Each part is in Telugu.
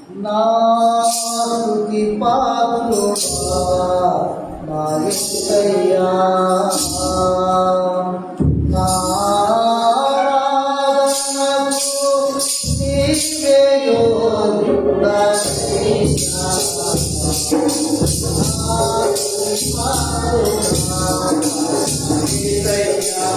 నా స్తుతి పాత్రుడా నా యేసయ్యా, నా ఆరాధనకు నీవే యోగ్యుడవయ్యా. నా స్తుతి పాత్రుడా యేసయ్యా,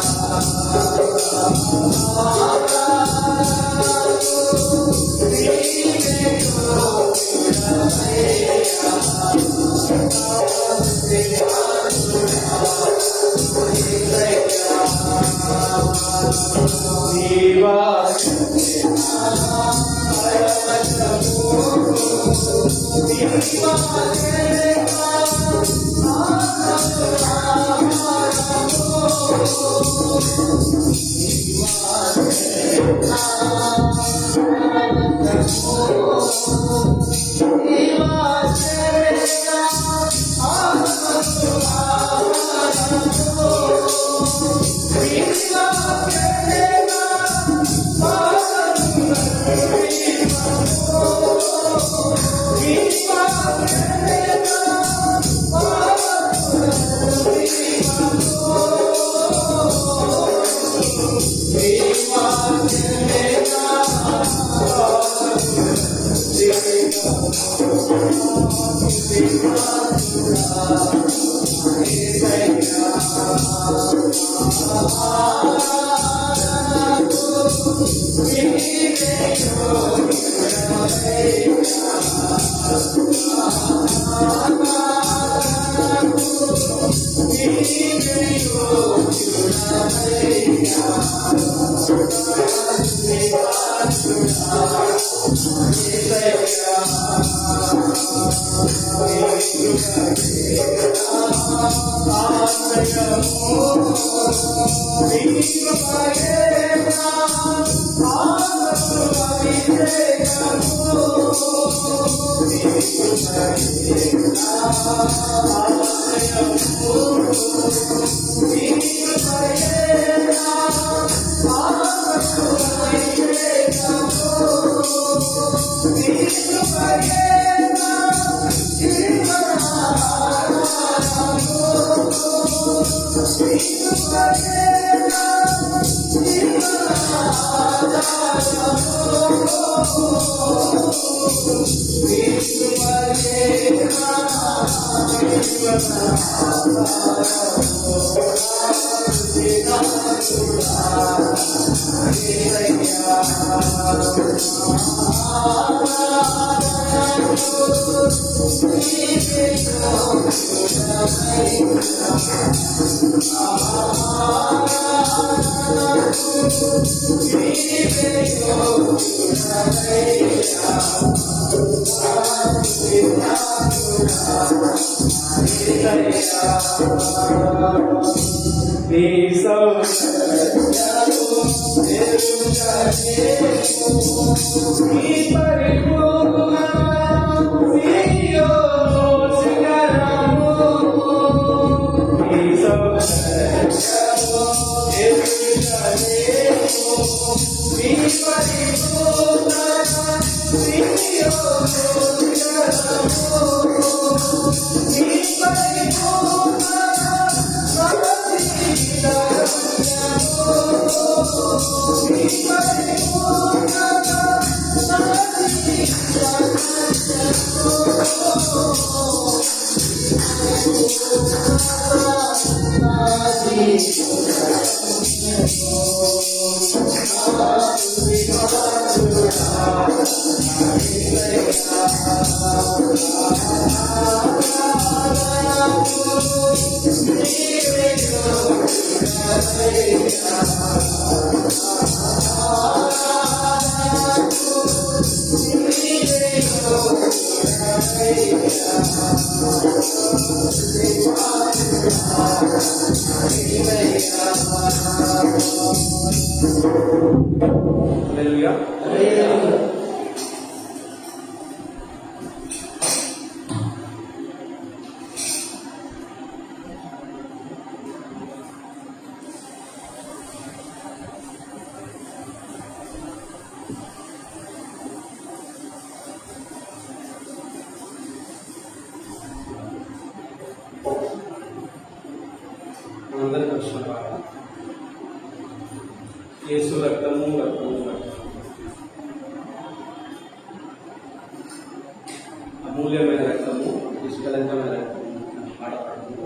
అమూల్యమైన రక్తము, నిష్కలంకమైన రక్తము పాట పాడుకుంటూ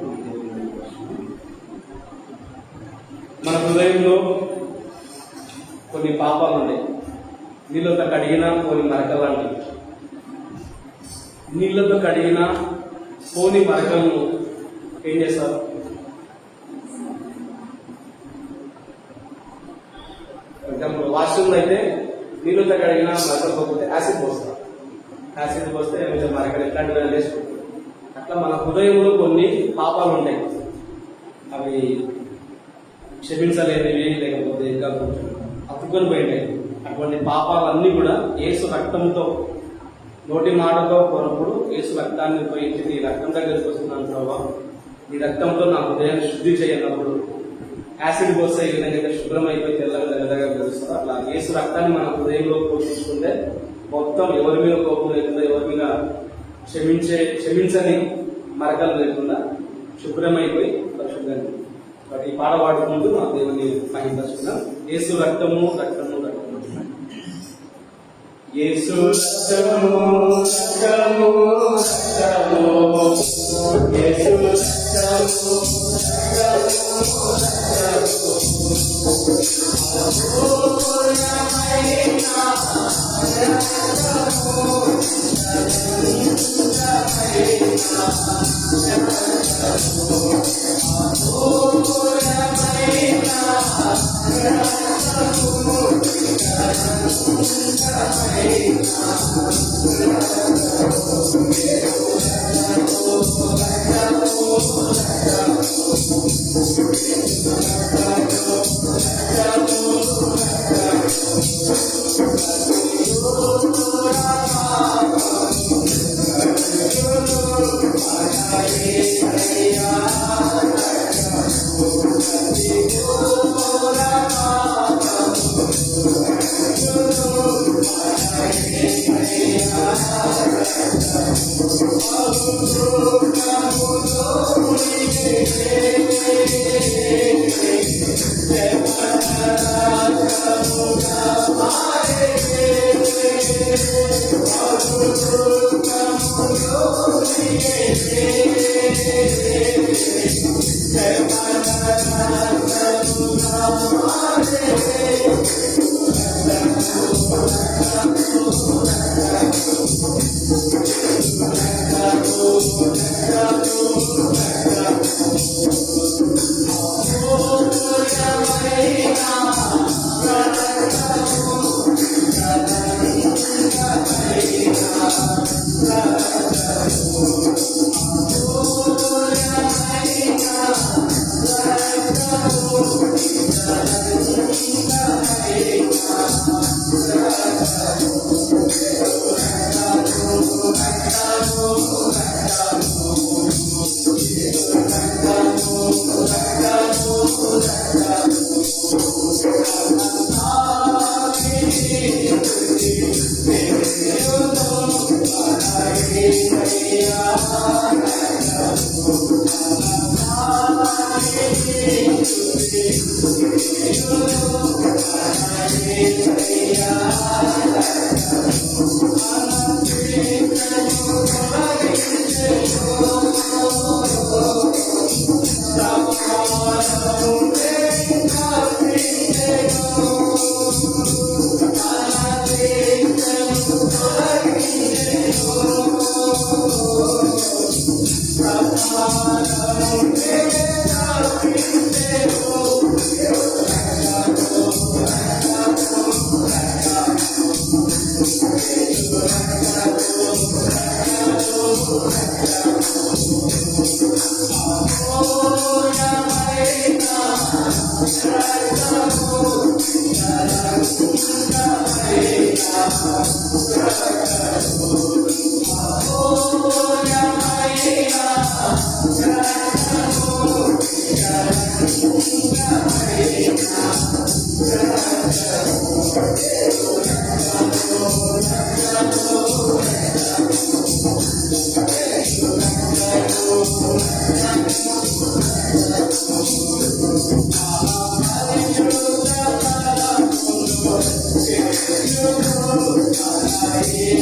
మన హృదయంలో కొన్ని పాపాలు ఉన్నాయి. నీళ్ళతో కడిగిన కొన్ని మరకలాంటి నీళ్ళతో కడిగిన పోని మరకలను ఏం చేస్తారు? వాష్రూమ్లో అయితే నీళ్ళతో కడిగిన మరకలు పోతే యాసిడ్ పోస్తారు. యాసిడ్ పోస్తే కొంచెం మరకలు ఇట్లాంటివి వేసుకుంటారు. అట్లా మన హృదయంలో కొన్ని పాపాలు ఉంటాయి. అవి క్షమించలేనివి, లేకపోతే ఇంకా కొంచెం అతుక్కొని పోయింటాయి. అటువంటి పాపాలన్నీ కూడా యేసు రక్తంతో, నోటి మాటతో కొనప్పుడు యేసు రక్తాన్ని ఉపయోగించి నీ రక్తం దగ్గరికి వస్తున్నాను ప్రభావ, నీ రక్తంతో నా హృదయాన్ని శుద్ధి చేయనప్పుడు యాసిడ్ పోస్తే ఈ విధంగా శుభ్రం అయిపోయి తెల్లగా దగ్గరగా తెలుస్తారు. అట్లా యేసు రక్తాన్ని మన హృదయంలో పోషించుకుంటే మొత్తం ఎవరి మీద కోపం లేకుండా, ఎవరి మీద క్షమించని మరకలు లేకుండా శుభ్రమైపోయి పరిశుభ్రంగా. కాబట్టి ఈ పాట పాడుకుంటూ మా దేవుని మహిమపరుచుకున్నాం. యేసు రక్తము రక్తము రక్తము, యేసు రక్తము రక్తము రక్తము, యేసు రక్తము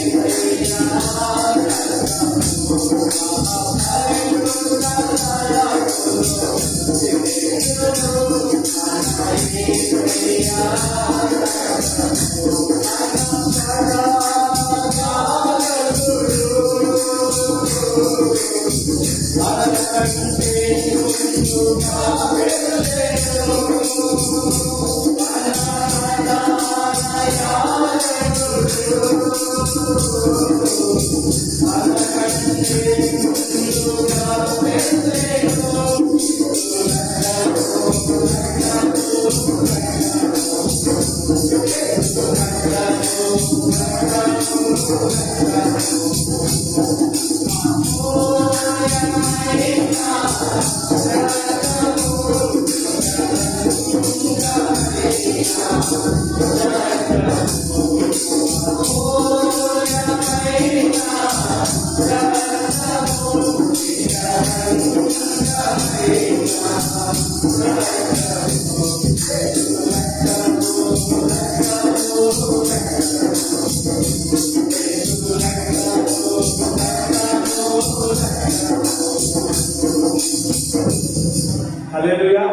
Hallelujah. Hallelujah.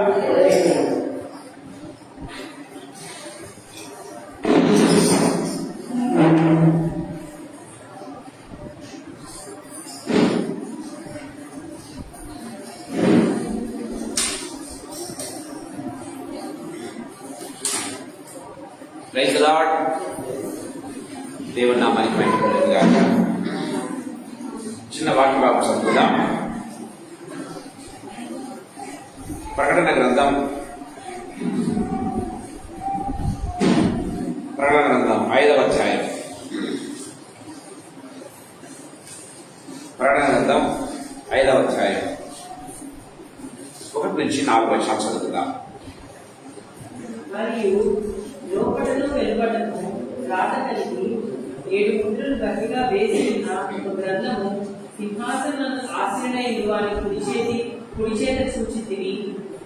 Praise the lord. దేవుని నామానికి మహిమ కలుగును గాక. చిన్న వాక్య భాగం చదువుదాం. ప్రకటన గ్రంథం 5వ అధ్యాయం. ప్రకటన గ్రంథం 5వ అధ్యాయం 1 నుంచి 4 వచనాలు చదువుదాం. మరియు లోపడను వెలుపడను రాత కలిగి 7 ముద్రలు గట్టిగా వేసి ఉన్న ఒక గ్రంథము సింహాసనం ఆశ్రయుడైన వారి కుడి చేత చూచితిని.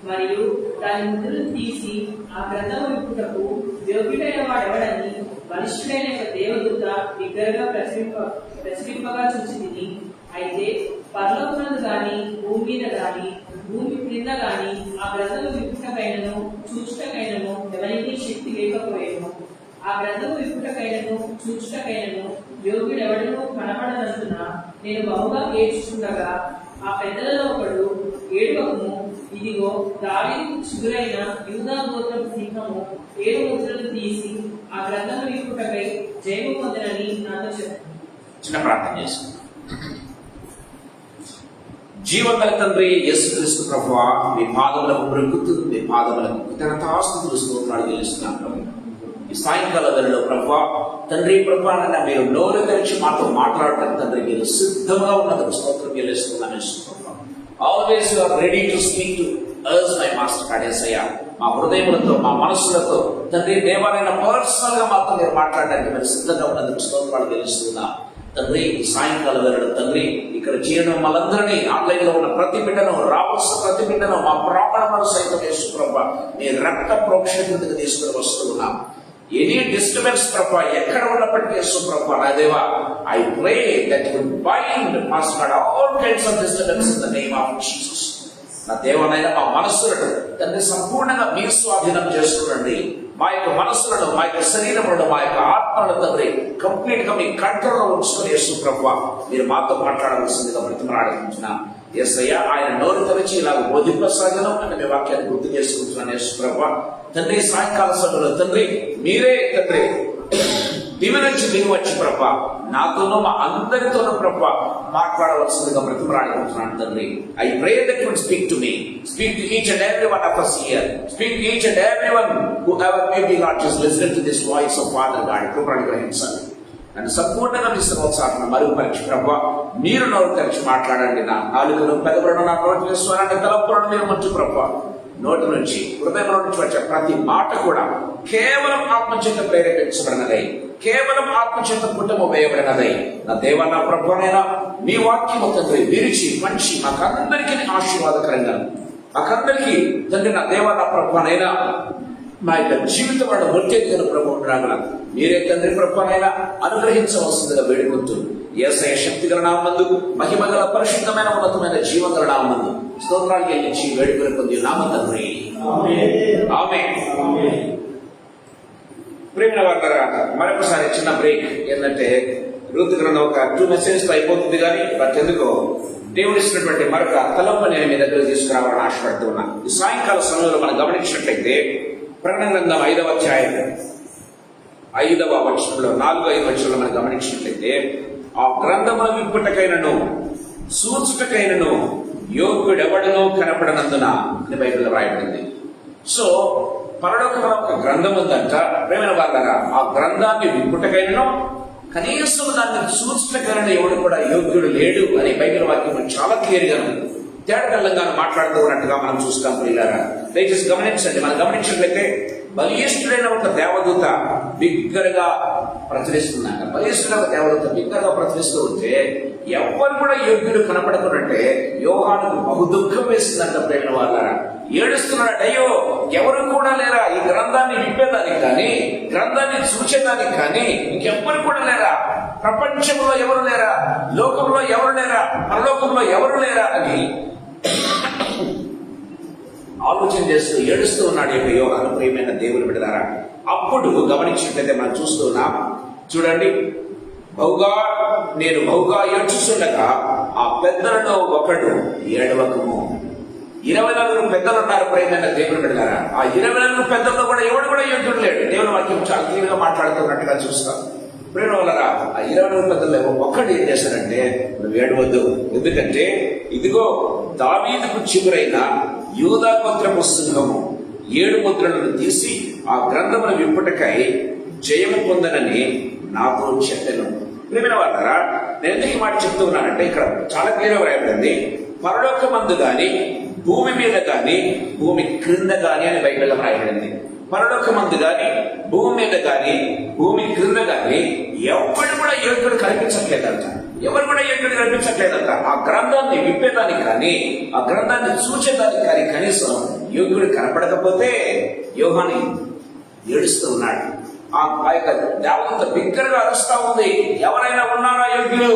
మరియు దాని ముద్రలు తీసి ఆ గ్రంథము విప్పుటకు యోగ్యుడైన వాడెవడని బలిష్ఠుడైన ఒక దేవదూత బిగ్గరగా ప్రచురింపగా చూచితిని. అయితే పరలోకమందు గాని భూమి మీద గాని భూమి క్రింద గాని ఆ గ్రంథము విప్పుటకైనను చూచుటకైనను ఎవరికి శక్తి లేకపోయేను. ఆ గ్రంథము విప్పుటకైనను చూచుటకైనను యోగ్యుడెవడను కనపడనందున నేను బహుగా ఏడ్చుచుండగా ఆ పెద్దలలో ఒకడు, ఏడవకుము, ఇదిగో దావీదు చిగురైన యూదా గోత్రపు సింహము 7 ముద్రలు తీసి ఆ గ్రంథము విప్పుటకై జయము పొందనని నాతో చెప్పాను. చిన్న ప్రార్థన చేసుకుందాం. జీవగల తండ్రి యేసుక్రీస్తు ప్రభువా, మీ పాదములకు బ్రతుకుతూ మీ పాదములకు కృతజ్ఞతాస్తుతులు స్తోత్రాలు చెల్లిస్తున్నాను ప్రభు. ఈ సాయంకాల వేళలో ప్రభువా తండ్రి ప్రభువా మీరు నోరు తెరిచి మాతో మాట్లాడటం తండ్రి మీరు సిద్ధంగా ఉన్నందుకు స్తోత్రం చెల్లిస్తున్నాను. Always you are ready to speak to us my master God Yesayya. మా హృదయములతో మా మనస్సులతో తండ్రి దేవాలైన పర్సనల్ గా మాతో మీరు మాట్లాడడానికి మీరు సిద్ధంగా ఉన్నందుకు స్తోత్రాలు చెల్లిస్తున్నా తండ్రి. ఈ సాయంకాల వేళలో తండ్రి ఇక్కడ చేయడం మనందరినీ ఆన్లైన్ లో ఉన్న ప్రతి బిడ్డను రావాల్సిన ప్రతి బిడ్డను మా ప్రాణములను సైతం యేసు ప్రభువా నీ రక్త ప్రోక్షణకు తీసుకుని వస్తున్నాం. ఎనీ డిస్టర్బెన్స్ ప్రభా ఎక్కడ ఉన్నప్పటికీ యేసు ప్రభువా నా దేవా I pray that you bind master all kinds of disturbance in the name of Jesus. నా దేవనైనా మా మనస్సులను తండ్రి సంపూర్ణంగా మీ స్వాధీనం చేసుకునండి. మా యొక్క మనస్సులను మా యొక్క శరీరములను మా యొక్క ఆత్మలను తండ్రి కంప్లీట్ గా మీ కంట్రోల్లో ఉంచుకుని యేసు ప్రభువా మీరు మాతో మాట్లాడవలసిందిగా బ్రతిమలాడుకుంటున్నాం. యేసయ్యా ఆయన నోరు తెరిచి ఇలాగ బోధింపసాగనం అంటే మీ వాక్యాన్ని గుర్తు చేసుకుంటున్నాను యేసు ప్రభువా. తండ్రి సాయంకాల సమయంలో తండ్రి మీరే తండ్రి దివి నుంచి దిగి వచ్చి ప్రభా నాతోనూ మా అందరితోనూ ప్రభా మాట్లాడవలసిందిగా బ్రతిమలాడుకుంటున్నాను తండ్రి. I pray that you speak to me, speak to each and every one of us here, speak to each and everyone who ever may be Lord just listen to this voice of Father God. కృపను గ్రహించాలి నన్ను సంపూర్ణంగా మీ శ్రోత్సాహం మరుగుపరిచి ప్రభా మీరు నోరు తెరిచి మాట్లాడండి. నా నాలుకను పెదవులను నా నోటి విశ్వాసాన్ని తలపులను మీరు మంచు ప్రభా నోటి నుంచి హృదయంలో నుంచి వచ్చే ప్రతి మాట కూడా కేవలం ఆత్మచేత ప్రేరేపించబడినదై కేవలం ఆత్మచేత పుట్టము వేయబడినదై నా దేవ నా ప్రభువైనా మీ వాక్యము తండ్రి విరిచి మంచి మాకందరికీ ఆశీర్వాదకరంగా మాకందరికీ తండ్రి నా దేవ నా ప్రభువైనా మా యొక్క జీవితం వాడు మొట్టెత్తిన ప్రభు ఉండగా మీరే తండ్రి ప్రభువైనా అనుగ్రహించవలసిందిగా వేడుకుంటూ యేసయ్య శక్తి గల నామమందు మహిమ గల పరిశుద్ధమైన ఉన్నతమైన జీవం గల నామమందు స్తోత్రాలు చెల్లించి వేడుకొని పొంది నామ తండ్రి ఆమేన్. ప్రేమ వార్తగా మరొకసారి చిన్న బ్రేక్ ఏంటంటే రూతు గ్రంథం ఒక 2 మెసేజెస్ అయిపోతుంది కానీ బట్ ఎందుకో దేవుడు ఇచ్చినటువంటి మరొక తలంపు నేను మీ దగ్గర తీసుకురావాలని ఆశపడుతూ ఉన్నా. ఈ సాయంకాల సమయంలో మనం గమనించినట్లయితే ప్రకటన గ్రంథం 5వ అధ్యాయం 5వ వచనంలో 4-5 వచనంలో మనం గమనించినట్లయితే ఆ గ్రంథముల విప్పుటకైనను సూచుటకైనను యోగ్యుడెవడనో కనపడనందున అని బైబిల్లో రాయబడింది. సో పరలోకంలో ఒక గ్రంథం ఉందంట ప్రేమైన వాళ్ళగా ఆ గ్రంథాన్ని విప్పుటకైనను కనీసం దాన్ని చూచగలని ఎవడు కూడా యోగ్యుడు లేడు అని బైబిల్ వాక్యం చాలా క్లియర్గా తేటతెల్లంగా మాట్లాడుతూ ఉన్నట్టుగా మనం చూస్తాం. ప్రియులారా, దయచేసి గమనించండి. మనం గమనించినట్లయితే బలిష్ఠుడైన ఒక దేవదూత బిగ్గరగా ప్రచురిస్తున్నాక, బలిష్ఠుడైన ఒక దేవదూత బిగ్గరగా ప్రచురిస్తూ ఉంటే ఎవరు కూడా యోగ్యుడు కనపడకున్నట్టే యోహానుకు బహు దుఃఖం వేసిందంట. ప్రేమ వాళ్ళారా, ఏడుస్తున్నాడు. అయ్యో, ఎవరు కూడా లేరా ఈ గ్రంథాన్ని విప్పేదానికి కానీ, గ్రంథాన్ని చూసేదానికి కానీ ఇంకెవ్వరు కూడా లేరా? ప్రపంచంలో ఎవరు లేరా? లోకంలో ఎవరు లేరా? పరలోకంలో ఎవరు లేరా అని ఆలోచన చేస్తూ ఏడుస్తూ ఉన్నాడు యొక్క యోహాను. ప్రియమైన దేవుని బిడ్డలారా, అప్పుడు గమనించినట్లయితే మనం చూస్తున్నాం. చూడండి, నేను బహుగా ఏడ్చుచుండగా ఆ పెద్దలలో ఒకడు ఏడవకము. 24 పెద్దలు ఉన్నారు. ప్రియమైన దేవుని బిడ్డలారా, ఆ 24 పెద్దల్లో కూడా ఎవడు కూడా యోగ్యుడు లేడు. దేవుని వాక్యం చాలా క్లియర్గా మాట్లాడుతున్నట్టుగా చూస్తాం. ప్రేమ వల్లరా, ఆ 24 పెద్దల్లో ఒక్కడు ఏం చేశాడంటే, నువ్వు ఏడవద్దు, ఎందుకంటే ఇదిగో దావీదుకు చిగురైన యూదా గోత్రపు సింహము 7 ముద్రలను తీసి ఆ గ్రంథమును విప్పుటకై జయము పొందనని నాతో చెప్పాను. ప్రియమైన వాళ్ళరా, నేను ఎందుకు మాట చెప్తూ ఉన్నానంటే ఇక్కడ చాలా క్లియర్గా రాయబడింది, పరలోకమందు గాని, భూమి మీద గాని, భూమి క్రింద గాని అని బైబిల్లో రాయబడింది. పరలోకమందు గాని, భూమి మీద గాని, భూమి క్రింద గాని ఎవరు కూడా యోగ్యుడు కనిపించట్లేదంట. ఎవరు కూడా యోగ్యుడు కనిపించట్లేదంట. ఆ గ్రంథాన్ని విప్పేదానికి కానీ, ఆ గ్రంథాన్ని చూసేదానికి కానీ కనీసం యోగ్యుడు కనపడకపోతే యోహాను ఏడుస్తూ ఉన్నాడు. ఆ యొక్క దేవదూత బిగ్గరగా అరుస్తా ఉంది, ఎవరైనా ఉన్నారా యోగ్యులు?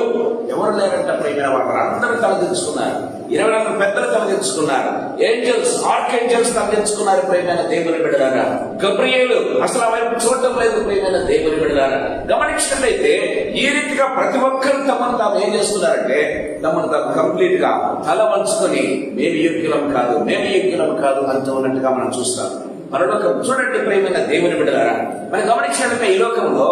ఎవరు లేరంట. ప్రియమైన వాళ్ళు అందరూ తలదించుకున్నారు. 24 పెద్దలు తలదించుకున్నారు. Angels, archangels తలదించుకున్నారు. ప్రియమైన దేవుని బిడ్డలారా, గబ్రియేలు అసలు ఆ వైపు చూడటం లేదు. ప్రియమైన దేవుని బిడ్డలారా, గమనించినట్లయితే ఈ రీతిగా ప్రతి ఒక్కరు తమను తాము ఏం చేస్తున్నారంటే, తమను తాము కంప్లీట్ గా తల వంచుకొని మేము యోగ్యులం కాదు అంటూ ఉన్నట్టుగా మనం చూస్తాం. పరలోకం చూడండి. ప్రియమైన దేవుని బిడ్డలారా, మనం గమనించినట్లయితే ఈ లోకంలో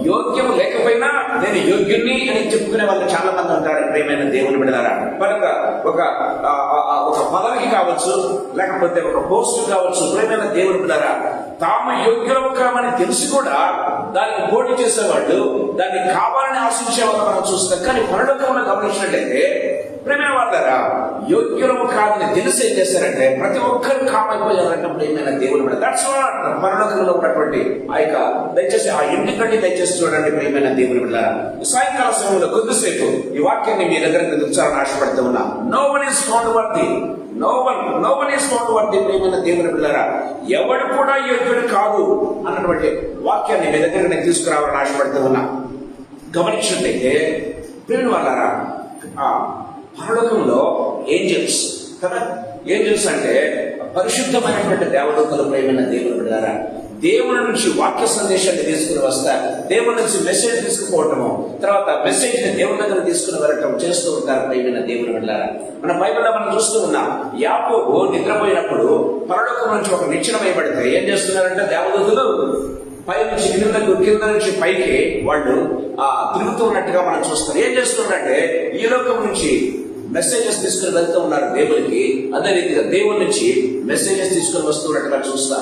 యోగ్యం లేకపోయినా నేను యోగ్యుణ్ణి అని చెప్పుకునే వాళ్ళు చాలా మంది ఉంటారు. ప్రియమైన దేవుని బిడ్డలారా, కనుక ఒక పదవికి కావచ్చు, లేకపోతే ఒక పోస్టు కావచ్చు. ప్రియమైన దేవుని బిడ్డలారా, తాము యోగ్యం కామని తెలిసి కూడా దానికి పోటీ చేసేవాళ్ళు, దాన్ని కావాలని ఆశించే వాళ్ళు మనం చూస్తాం. కానీ పరలోకంలో గమనించినట్లయితే ప్రియమైన వాళ్ళారా, యోగ్యులము కాదని తెలిసి ఏం చేశారంటే ప్రతి ఒక్కరు కామైపోయారంటే ప్రియమైన దేవుని బిడ్డ. దట్స్ వాట్ పరలోకంలో ఉన్నటువంటి ఆ యొక్క దయచేసి ఆ ఇంటికండి దయచేసి చూడండి. ప్రియమైన దేవుని బిడ్డ, సాయంకాల సమయంలో కొద్దిసేపు ఈ వాక్యాన్ని మీ దగ్గర దించాలని ఆశపడుతూ ఉన్నా. No one is found worthy. ప్రియమైన దేవుని బిడ్డలారా, ఎవడు కూడా యోగ్యుడు కాదు అన్నటువంటి వాక్యాన్ని మీ దగ్గర నేను తీసుకురావాలని ఆశపడుతూ ఉన్నా. గమనించినట్లయితే ప్రియమైన వాళ్ళారా, పరలోకంలో ఏంజల్స్ కదా, ఏంజల్స్ అంటే పరిశుద్ధమైనటువంటి దేవదూతలు. ప్రియమైన దేవుని బిడ్డలారా, దేవుని నుంచి వాక్య సందేశాన్ని తీసుకుని వస్తారు. దేవుని నుంచి మెసేజ్ తీసుకుపోవటము, తర్వాత మెసేజ్ ని దేవుని దగ్గర తీసుకుని వెళ్ళటం చేస్తూ ఉంటారు. ప్రియమైన దేవుని బిడ్డలారా, మన బైబిల్లో మనం చూస్తూ ఉన్నాం. యాకోబు నిద్రపోయినప్పుడు పరలోకం నుంచి ఒక నిచ్చెన వేయబడితే ఏం చేస్తున్నారంటే దేవదూతలు పై నుంచి కింద నుంచి పైకి వాళ్ళు తిరుగుతూ ఉన్నట్టుగా మనం చూస్తాం. ఏం చేస్తున్నారంటే ఈ లోకం నుంచి మెసేజెస్ తీసుకుని వెళ్తూ ఉన్నారు దేవునికి. అదే రీతిగా దేవుని నుంచి మెసేజెస్ తీసుకుని వస్తున్నట్టుగా చూస్తా.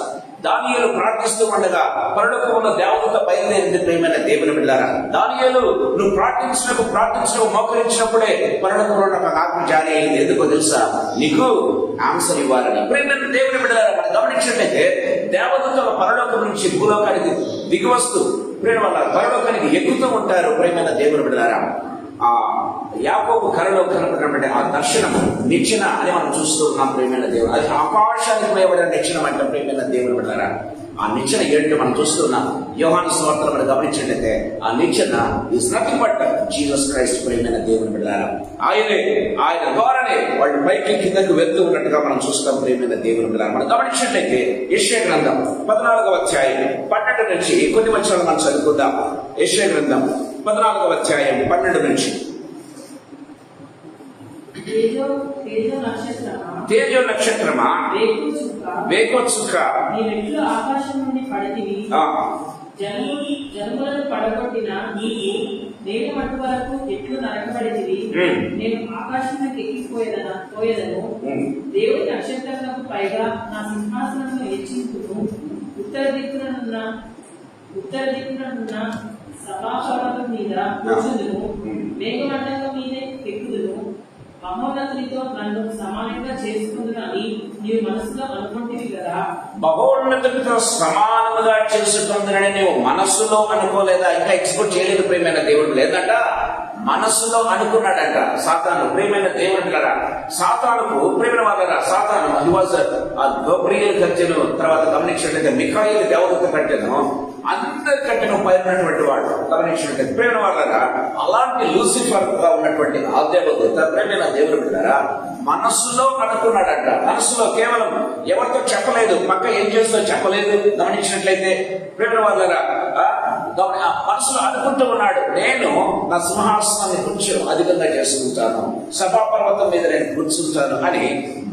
దానియేలు ప్రార్థిస్తూ ఉండగా పరలోకములో దేవదూత బయలుదేరింది. ప్రియమైన దేవుని బిడ్డలారా, దానియేలు నువ్వు ప్రార్థించడం మోకరించినప్పుడే పరలోకంలో నాకు ఆత్మ జారీ అయింది. ఎందుకో తెలుసా? నీకు ఆన్సర్ ఇవ్వాలని. ప్రియమైన దేవుని బిడ్డలారా, మనం గమనించినట్లయితే దేవదూతల పరలోకం నుంచి భూలోకానికి దిగివస్తూ ప్రేమ వల్ల పరలోకానికి ఎక్కుతూ ఉంటారు. ప్రియమైన దేవుని బిడ్డలారా, ఆ యాకోబు కలలో కనపడినటువంటి ఆ దర్శనము నిచ్చెన అని మనం చూస్తూ ఉన్నాం. ప్రియమైన దేవుడు, అది ఆకాశానికి వేయబడిన నిచ్చెన అంటే ప్రియమైన దేవుని బిడ్డలారా, ఆ నిచ్చెన ఏంటో మనం చూస్తున్నాం. యోహాను సువార్తలో మనం గమనించినట్లయితే ఆ నిచ్చెన is nothing but Jesus Christ. ప్రియమైన దేవుని బిడ్డలారా, ఆయన ద్వారానే వాళ్ళు పైకి కిందకు వెళ్తూ ఉన్నట్టుగా మనం చూస్తాం. ప్రియమైన దేవుని బిడ్డలారా, మనం గమనించినట్లయితే యెషయా గ్రంథం 14వ అధ్యాయం 12 నుంచి కొన్ని వచనాలు మనం చదువుకుందాం. యెషయా గ్రంథం 14వ అధ్యాయం 12 నుంచి. తేజో నక్షత్రమా, వేకోత్సుక, ఆకాశం నుండి పడితివి, జనములను పడగొట్టిన నీవు నేను మట్టు వరకు ఎట్లు నరకబడితివి. నేను ఆకాశానికి ఎక్కిపోయేదను. దేవుని నక్షత్రములకు పైగా నా సింహాసనము హెచ్చించును. ఉత్తర దిక్కున సభాపర్వతం మీద కూర్చుందును, మేఘమండలం మీదే ఎక్కుదును, మహోన్నతునితో నన్ను సమానంగా చేసుకుందునని నీవు మనసులో అనుకుంటివి కదా. మహోన్నతునితో సమానముగా చేసుకుందునని నీవు మనస్సులో అనుకోలేదా? ఇంకా ఎక్స్పోర్ట్ చేయలేదు ప్రియమైన దేవుడు. లేదంట మనస్సులో అనుకున్నాడంట సాతాను. ప్రియమైన దేవుడు కదా, సాతానుకు ప్రియమైన వాళ్ళరా, సాతాను గబ్రియల్ కట్టెను, తర్వాత గమనించినట్లయితే మిఖాయిల్ దేవదూత కట్టెను, అందరికంటే పైనటువంటి వాడు. గమనించినట్లయితే ప్రియమైన వాళ్ళరా, అలాంటి లూసిఫర్ గా ఉన్నటువంటి ఆ దేవదూత ప్రియమైన దేవుడు కదా మనస్సులో అనుకున్నాడంట. మనస్సులో కేవలం ఎవరితో చెప్పలేదు, పక్క ఏం చేస్తో చెప్పలేదు. గమనించినట్లయితే ప్రియమైన వాళ్ళరా, మనసులో అనుకుంటూ ఉన్నాడు, నేను నా సింహాసనాన్ని కొంచెం అధికంగా చేసుకుంటాను, సభాపర్వతం మీద నేను కూర్చుంటాను అని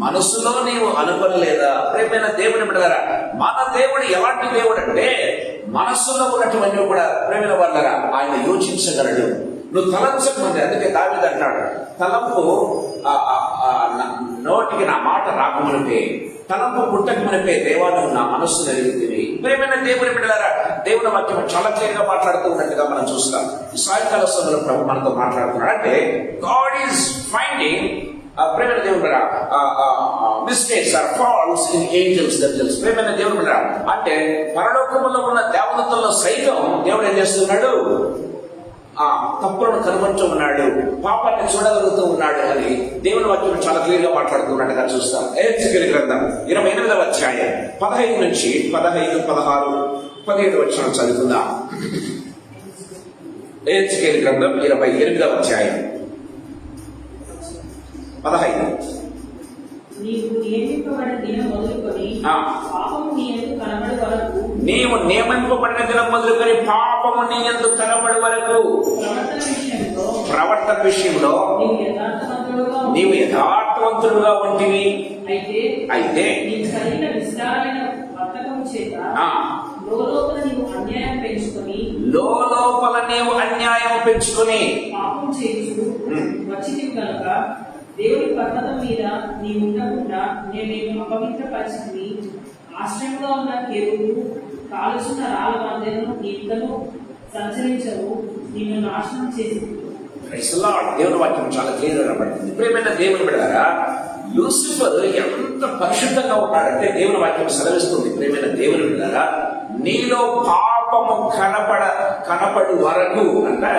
మనసులో నీవు అనుకోలేదా? ప్రియమైన దేవుని బిడ్డలారా, మన దేవుడు ఎలాంటి దేవుడు అంటే మనస్సులో ఉన్నటువంటి కూడా ప్రేమిన వాళ్ళరా ఆయన యోచించగలడు. నువ్వు తలంచకముందే, అందుకే దావీదు అంటాడు, తలంపు నోటికి నా మాట రాకమునిపే, తలంపు పుట్టకమునిపే దేవా నువ్వు నా మనస్సును ఎరుగుతుంది. ప్రేమైన దేవుని బిడ్డలారా, దేవుని వాక్యం చాలా క్లియర్గా మాట్లాడుతూ ఉన్నట్టుగా మనం చూస్తాం. ఈ సాయంకాల సమయంలో ప్రభు మనతో మాట్లాడుతున్నాడు. అంటే గాడ్ ఈజ్ ఫైండింగ్ ప్రేమైన దేవుడు mistakes are falls in angels themselves. ప్రేమైన దేవుడు అంటే పరలోకములో ఉన్న దేవదూతల్లో సైతం దేవుడు ఏం చేస్తున్నాడు? తప్పులను కనుగొంటూ ఉన్నాడు, పాపాన్ని చూడగలుగుతూ ఉన్నాడు అని దేవుని వాక్యం చాలా క్లియర్ గా మాట్లాడుతున్నట్టుగా చూస్తాం. ఎహెజ్కేలు గ్రంథం 28వ అధ్యాయం 15 నుంచి 15, 16, 17 వచనం చదువుకుందాం. ఎహెజ్కేలు గ్రంథం 28వ అధ్యాయం 15. నీవు నియమింపబడిన దినం మొదలుకొని పాపము నీ యందు కనబడే వరకు, నీవు నియమింపబడిన దినం మొదలుకొని పాపము నీ యందు కనబడే వరకు, ప్రవర్తన విషయంలో నీవు యథార్థవంతుడుగా ఉంటివి. అయితే నీకు కలిగిన విస్తారమైన వర్తకము చేత లోలోపల నీవు అన్యాయం పెంచుకొని పాపం చేయించు వచ్చితివి కనుక దేవుని పర్వతం మీద నీ ఉండకుండా నేను అపవిత్ర పరిస్థితిని ఆశ్రయంలో ఉన్న కేరువులు కాలుచున్న రాళ్ళ మధ్యను నీళ్లను సంచరించవు, నిన్ను నాశనం చేసి. దేవుని వాక్యం చాలా క్లియర్ గా పడుతుంది. ప్రియమైన దేవుని బిడ్డలారా, లూసిఫర్ ఎంత పరిశుద్ధంగా ఉన్నాడంటే దేవుని వాక్యం సెలవిస్తుంది. ప్రియమైన దేవుని బిడ్డలారా, నీలో పాపము కనపడు వరకు అంటే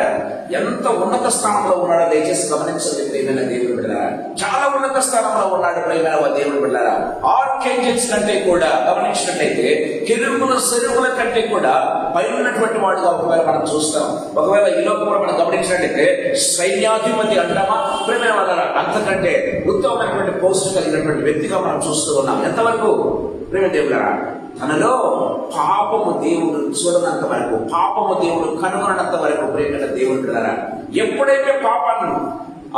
ఎంత ఉన్నత స్థానంలో ఉన్నాడో దయచేసి గమనించండి. ప్రియమైన దేవుని బిడ్డలారా, చాలా ఉన్నత స్థానంలో ఉన్నాడు. ప్రియమైన దేవుని బిడ్డలారా, ఆర్కేంజల్స్ కంటే కూడా గమనించినట్లయితే కెరూబుల సెరువుల కంటే కూడా పైన ఉన్నటువంటి వాడుగా ఒకవేళ మనం చూస్తాం. ఒకవేళ ఈ లోకంలో మనం గమనించినట్లయితే సైన్యాధిపతి అంటామా? ప్రియమైన వాళ్ళ అంతకంటే ఉత్తమమైనటువంటి పోస్ట్ కలిగినటువంటి వ్యక్తిగా మనం చూస్తూ ఉన్నాం. ఎంతవరకు? ప్రియమైన దేవులారా, తనలో పాపము దేవుడు చూడనంత వరకు, పాపము దేవుడు కనుగొనంత వరకు ప్రియమైన దేవుడు బిడ్డలారా, ఎప్పుడైతే పాపాన్ని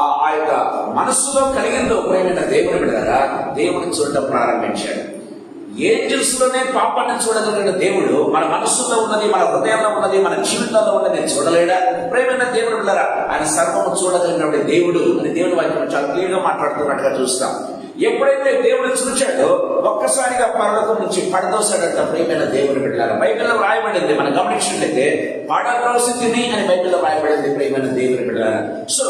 ఆ యొక్క మనస్సులో కలిగిందో ప్రియమైన దేవుని బిడ్డలారా, దేవుడిని చూడటం ప్రారంభించాడు. ఏంజల్స్ లోనే పాపాన్ని చూడగలిగిన దేవుడు మన మనస్సులో ఉన్నది, మన హృదయంలో ఉన్నది, మన జీవితంలో ఉన్నది చూడలేడా? ప్రేమైన దేవుడు బిడ్డలారా, ఆయన సర్వము చూడగలిగిన దేవుడు అని దేవుని వాక్యం చాలా క్లియర్ గా మాట్లాడుతున్నట్టుగా చూస్తాం. ఎప్పుడైతే దేవుడు చూచాడో ఒక్కసారిగా పరలోకం నుంచి పడదోసాడంట. ప్రియమైన దేవుని బిడ్డలారా, బైబిల్లో రాయబడింది, మనం గమనించినట్లయితే పడద్రోసితిని అని బైబిల్లో రాయబడింది. ప్రియమైన దేవుని బిడ్డలారా, సో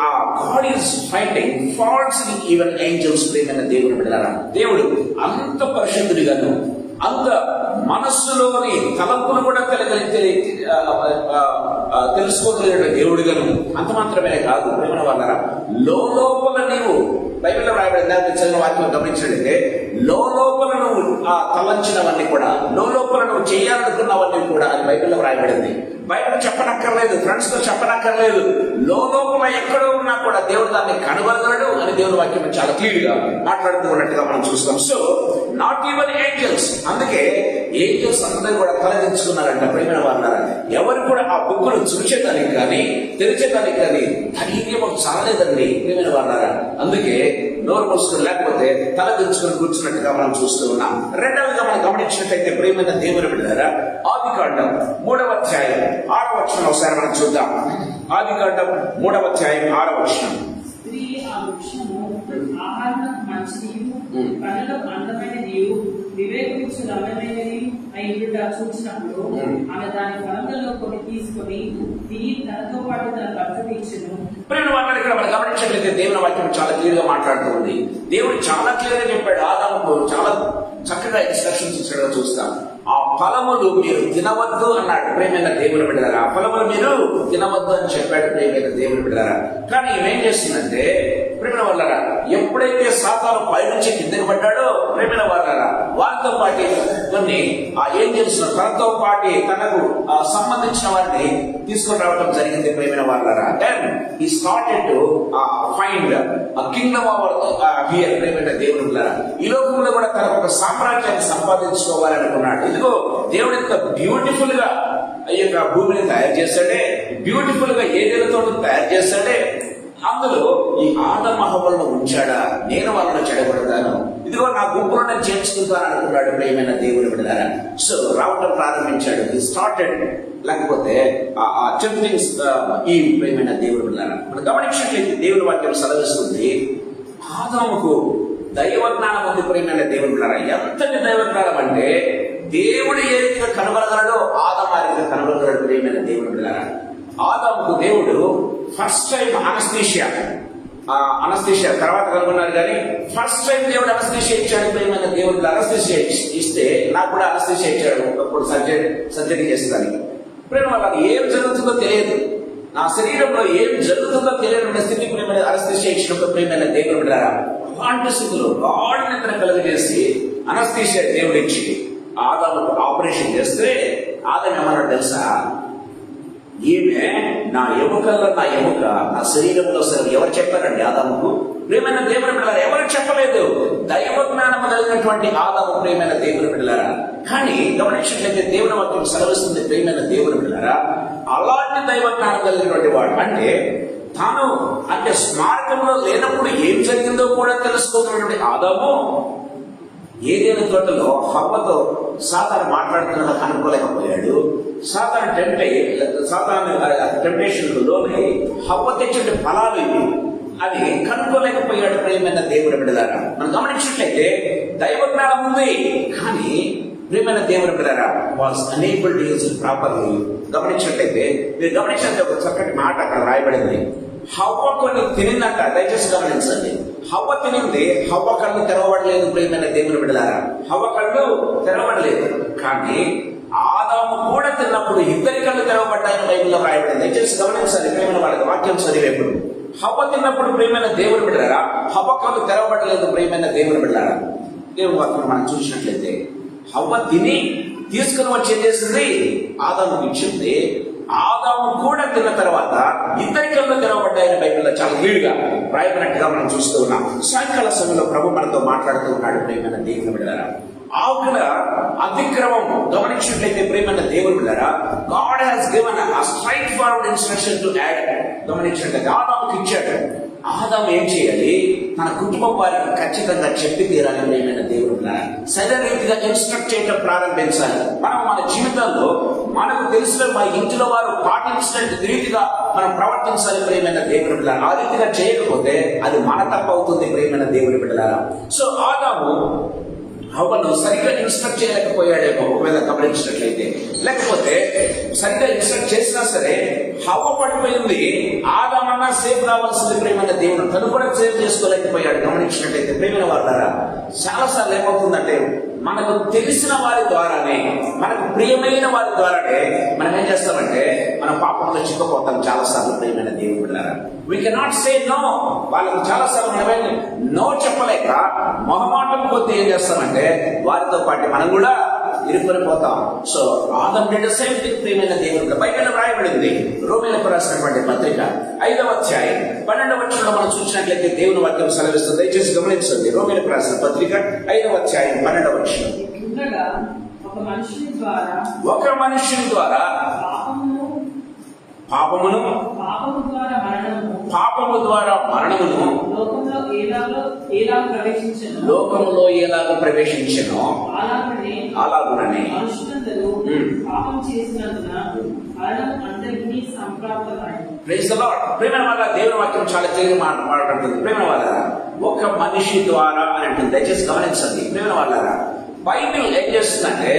ఆ God is finding faults in even angels. ప్రియమైన దేవుని బిడ్డలారా, దేవుడు అంత పరిశుద్ధుడిగాను, అంత మనస్సులోని తలంపును కూడా తెలుసుకోగలిగిన దేవుడిగాను, అంత మాత్రమే కాదు ప్రేమ వాళ్ళరా, లోపల నీవు బైబిల్లో రాయబడింది, చదివిన వాక్యం గమనించినట్లయితే లోపల నువ్వు తలంచినవన్నీ కూడా, లోపల నువ్వు చేయాలనుకున్నవన్నీ కూడా అని బైబిల్లో రాయబడింది. బైబిల్ చెప్పనక్కర్లేదు, ఫ్రెండ్స్ తో చెప్పనక్కర్లేదు, లోపల ఎక్కడో ఉన్నా కూడా దేవుడు దాన్ని కనుగొనగలడు అని దేవుని వాక్యం చాలా క్లియర్ గా మాట్లాడుతూ ఉన్నట్టుగా మనం చూస్తాం. సో నాట్ ఈవెన్ ఏంజల్స్, అందుకే ఏంజల్స్ అందరూ కూడా తలదించుకున్నారంట. ప్రేమైన వాళ్ళారా, ఎవరు కూడా ఆ బుక్కును చూచేదానికి కానీ తెరిచేదానికి కానీ ధైర్యం చాలేదండి. ప్రేమైన వాళ్ళారా, అందుకే నోరు మూసుకుని లేకపోతే తలదించుకుని కూర్చున్నట్టుగా మనం చూస్తూ ఉన్నాం. రెండవదిగా మనం గమనించినట్లయితే ప్రేమైన దేవుని బిడ్డలారా, ఆదికాండం 3వ అధ్యాయం 6వ వచనం ఒకసారి మనం చూద్దాం. ఆదికాండం 3వ అధ్యాయం 6వ వచనం. స్త్రీ ఆ వృక్షము ఆహారం మంచిది, కన్నులకు అందమైనది, వివేకమిచ్చు రమ్యమైనది అయ్యుట చూచినప్పుడు ఆమె దాని ఫలములలో కొన్ని తీసుకొని తిని తనతో పాటు తన భర్తకు ఇచ్చెను. ఇక్కడ మనం గమనించట్లయితే దేవుని వాక్యం చాలా క్లియర్ గా మాట్లాడుతుంది. దేవుడు చాలా క్లియర్ గా చెప్పాడు, ఆదాముకు చాలా చక్కగా ఇన్స్ట్రక్షన్స్ ఇచ్చాడో చూస్తాం. ఆ ఫలములు మీరు తినవద్దు అన్నాడు ప్రేమైన దేవుని బిడ్డలారా. ఆ ఫలములు మీరు తినవద్దు అని చెప్పాడు ప్రేమైన దేవుని బిడ్డలారా. కానీ ఏం చేస్తుందంటే ప్రేమైన వాళ్ళారా, ఎప్పుడైతే సాతాను పైనుంచి కిందకి పడ్డాడో ప్రేమైన వాళ్ళారా, వారితో పాటు కొన్ని ఏం చేస్తున్నారు, తనతో పాటు తనకు సంబంధించిన వారిని తీసుకొని రావడం జరిగింది ప్రేమైన వాళ్ళారా. దెన్ ఈ started to find Kingdom of here ప్రేమైన దేవుని బిడ్డలారా. ఈ లోకంలో కూడా తనకు ఒక సామ్రాజ్యాన్ని సంపాదించుకోవాలనుకున్నాడు. ఇదిగో దేవుడు ఎంత బ్యూటిఫుల్ గా ఈ యొక్క భూమిని తయారు చేస్తాడే, బ్యూటిఫుల్ గా ఏదేలతో తయారు చేస్తాడే, అందులో ఈ ఆదమ హవ్వలను ఉంచాడా, నేను వాళ్ళని చెడగొడతాను, ఇదిగో నా గుంపులో నేను చేర్చుకుంటాను అనుకున్నాడు ప్రియమైన దేవుని బిడ్డలారా. సో రావటం ప్రారంభించాడు. ఈ స్టార్టెడ్ లేకపోతే ఈ ప్రియమైన దేవుని బిడ్డలారా, మనం గమనించినట్లయితే దేవుని వాక్యం సెలవిస్తుంది, ఆదాముకు దైవజ్ఞానం ఉంది ప్రియమైన దేవుని బిడ్డలారా. ఎంతటి దైవజ్ఞానం అంటే దేవుడు ఏ రీతిగా కనుగొనగలడో ఆదాము ఆ రీతిగా కనుగొనగలడు ప్రియమైన దేవుని బిడ్డలారా. ఆదాముకు దేవుడు ఫస్ట్ టైం అనస్థీషియా తర్వాత కనుగొన్నారు, కానీ ఫస్ట్ టైం దేవుడు అనస్థీషియా ఇచ్చాడు ప్రియమైన దేవుడు. అనస్థీషియా ఇస్తే నాకు కూడా అనస్థీషియా ఇచ్చాడు ఒకప్పుడు సర్జరీ చేస్తానికి. ప్రేమ వాళ్ళకి ఏం జరుగుతుందో తెలియదు, నా శరీరంలో ఏం జరుగుతుందో తెలియని స్థితి ప్రేమైన అనస్థీషియా ఇచ్చినప్పుడు ప్రియమైన దేవుడు బిడ్డలారా, అలాంటి స్థితిలో గాఢ నిద్ర కలుగజేసి అనస్థీషియా దేవుడు ఇచ్చి ఆదాముకు ఆపరేషన్ చేస్తే ఆదాము ఏమన్నాడు తెలుసా, ఈమె నా ఎముకల్లో నా ఎముక, నా శరీరంలో సరే. ఎవరు చెప్పారండి ఆదాముకు? ప్రియమైన దేవుని బిడ్డలారా, ఎవరు చెప్పలేదు. దైవ జ్ఞానం కలిగినటువంటి ఆదాము ప్రియమైన దేవుని బిడ్డలారా. కానీ గమనించినట్లయితే దేవుని వాక్యం సెలవిస్తుంది ప్రియమైన దేవుని బిడ్డలారా, అలాంటి దైవ జ్ఞానం కలిగినటువంటి వాడు అంటే తాను అంటే స్మారకంలో లేనప్పుడు ఏం జరిగిందో కూడా తెలుసుకోగలిగినటువంటి ఆదాము ఏదైనా తోటలో హవ్వతో సాతాను మాట్లాడుతున్నా కనుక్కోలేకపోయాడు. సాతాను టెంప్టేషన్ లోనే హవ్వ తెచ్చే ఫలాలు ఇవి అది కనుక్కోలేకపోయాడు ప్రియమైన దేవుని బిడ్డలారా. మనం గమనించినట్లయితే దైవ జ్ఞానం ఉంది, కానీ ప్రియమైన దేవుని బిడ్డలారా was unable to use it properly. గమనించినట్లయితే మీరు గమనించినట్లయితే ఒక చక్కటి మాట అక్కడ రాయబడింది. హవ్వ కొన్ని తినిందంట, దయచేసి గమనించండి. హవ్వ తినింది, హవ్వ కళ్ళు తెరవబడలేదు ప్రియమైన దేవుని బిడ్డలారా. హవ్వ కళ్ళు తెరవబడలేదు, కానీ ఆదాము కూడా తిన్నప్పుడు ఇద్దరి కళ్ళు తెరవబడ్డాయని బైబిల్లో రాయబడింది. దయచేసి గమనించాలి ప్రియమైన వాళ్ళకి వాక్యం చదివేప్పుడు. హవ్వ తిన్నప్పుడు ప్రియమైన దేవుని బిడ్డలారా హవ్వ కళ్ళు తెరవబడలేదు ప్రియమైన దేవుని బిడ్డలారా. దేవుని వాక్యం మనం చూసినట్లయితే హవ్వ తిని తీసుకుని వచ్చి ఏం చేసింది, ఆదాముకి ఇచ్చింది. ఆదాము కూడా తిన్న తర్వాత ఇద్దరి కళ్ళు తెరవబడ్డాయని బైబిల్లో చాలా క్లియర్గా రాయబడినట్టుగా మనం చూస్తూ ఉన్నాం. సాయంకాల సమయంలో ప్రభు మనతో మాట్లాడుతూ ఉన్నాడు ప్రియమైన దేవుని బిడ్డలారా. ఆవుల అతిక్రమం గమనించినట్లయితే ప్రియమైన దేవుని బిడ్డలారా, God has given a straight forward instruction to Adam. గమనించినట్లయితే ఆదాముకి ఇచ్చాడు. ఆదాము ఏం చేయాలి, తన కుటుంబం వారికి ఖచ్చితంగా చెప్పి తీరాలి ప్రియమైన దేవుని బిడ్డలారా. సరైన రీతిగా ఇన్స్ట్రక్ట్ చేయడం ప్రారంభించాలి. మనం మన జీవితంలో మనకు తెలిసిన మా ఇంటిలో వారు పాటించిన రీతిగా మనం ప్రవర్తించాలి ప్రియమైన దేవుని బిడ్డలారా. ఆ రీతిగా చేయకపోతే అది మన తప్పు అవుతుంది ప్రియమైన దేవుని బిడ్డలారా. సో ఆదాము హవ్వను సరిగ్గా ఇన్స్ట్రక్ట్ చేయలేకపోయాడేమో ఒకవేళ గమనించినట్లయితే, లేకపోతే సరిగ్గా ఇన్స్ట్రక్ట్ చేసినా సరే హవ్వ పడిపోయింది, ఆదామన్నా సేఫ్ రావాల్సింది ప్రియమైన దేవుడు, తను కూడా సేఫ్ చేసుకోలేకపోయాడు. గమనించినట్లయితే ప్రియమైన వాళ్ళారా, చాలాసార్లు ఏమవుతుందంటే మనకు తెలిసిన వారి ద్వారానే, మనకు ప్రియమైన వారి ద్వారానే మనం ఏం చేస్తామంటే మన పాపంలో చిక్కుపోతాం చాలాసార్లు ప్రియమైన దేవుడు బిడ్డలారా. We cannot say no. వాళ్ళకు చాలాసార్లు మనమే నో చెప్పలేక మొహమాటం కొద్ది ఏం చేస్తామంటే వారితో పాటు మనం కూడా ఇరుక్కుపోతాం. సో ఆదాము డిడ్ ది సేమ్ థింగ్ ప్రియమైన దేవుడు. బైబిల్లో రాయబడింది రోమీయులకు రాసినటువంటి పత్రిక 5వ అధ్యాయం 12వ వచనంలో మనం చూసినట్లయితే దేవుని వాక్యం సెలవిస్తుంది. దయచేసి గమనించండి. రోమీయులకు రాసిన పత్రిక 5వ అధ్యాయం 12వ వచనం. ఒక మనుషుని ద్వారా పాపమును పాపము ద్వారా మరణమును లోకములో ఎలాగ ప్రవేశించెనో అలాగుననే మనుషులందరూ పాపం చేసినందున మరణం అందరికీ సంప్రాప్తమైంది. Praise the Lord. ప్రేమ వల్ల దేవుని వాక్యం చాలా క్లియర్ మాట్లాడుతుంది. ప్రేమ వల్ల ఒక మనిషి ద్వారా అని అంటుంది. దయచేసి గమనించండి. ప్రేమ వల్ల బైబిల్ ఏం చేస్తుందంటే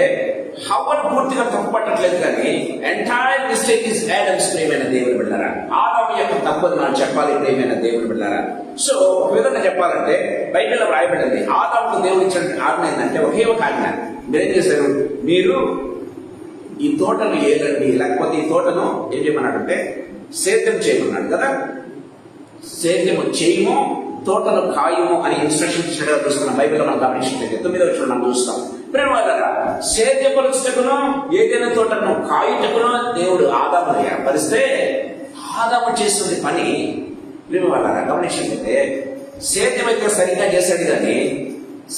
హవ్వను పూర్తిగా తప్పుపట్టట్లేదు, కానీ ఎంటైర్ మిస్టేక్ ఇస్ యాడమ్స్. ప్రేమైన దేవుని బిడ్డలారా, ఆదాము యొక్క తప్పని మనం చెప్పాలి. ప్రేమైన దేవుని బిడ్డలారా, సో ఒక విధంగా చెప్పాలంటే బైబిల్లో రాయబడింది, ఆదాముకు దేవుడు ఇచ్చిన ఆజ్ఞ ఏంటంటే ఒకే ఒక ఆజ్ఞ. మీరేం చేశారు? మీరు ఈ తోటను ఏదండి, లేకపోతే ఈ తోటను ఏం చేయమన్నాడంటే సేద్యం చేయమన్నాడు కదా. సేద్యము చేయము, తోటను కాయము అని ఇన్స్ట్రక్షన్ ఇచ్చినట్టుగా చూస్తున్నాం బైబిల్లో. మనం గమనించినట్లయితే 9వ వచనం మనం చూస్తాం. ప్రేమలారా, సేద్యపరుచుటకును ఏదైనా తోటను కాయుటకును దేవుడు ఆదామును ఏర్పరిస్తే ఆదాము చేస్తుంది పని. ప్రేమలారా గమనించినట్లయితే సేద్యం అయితే సరిగ్గా చేశాడు, కానీ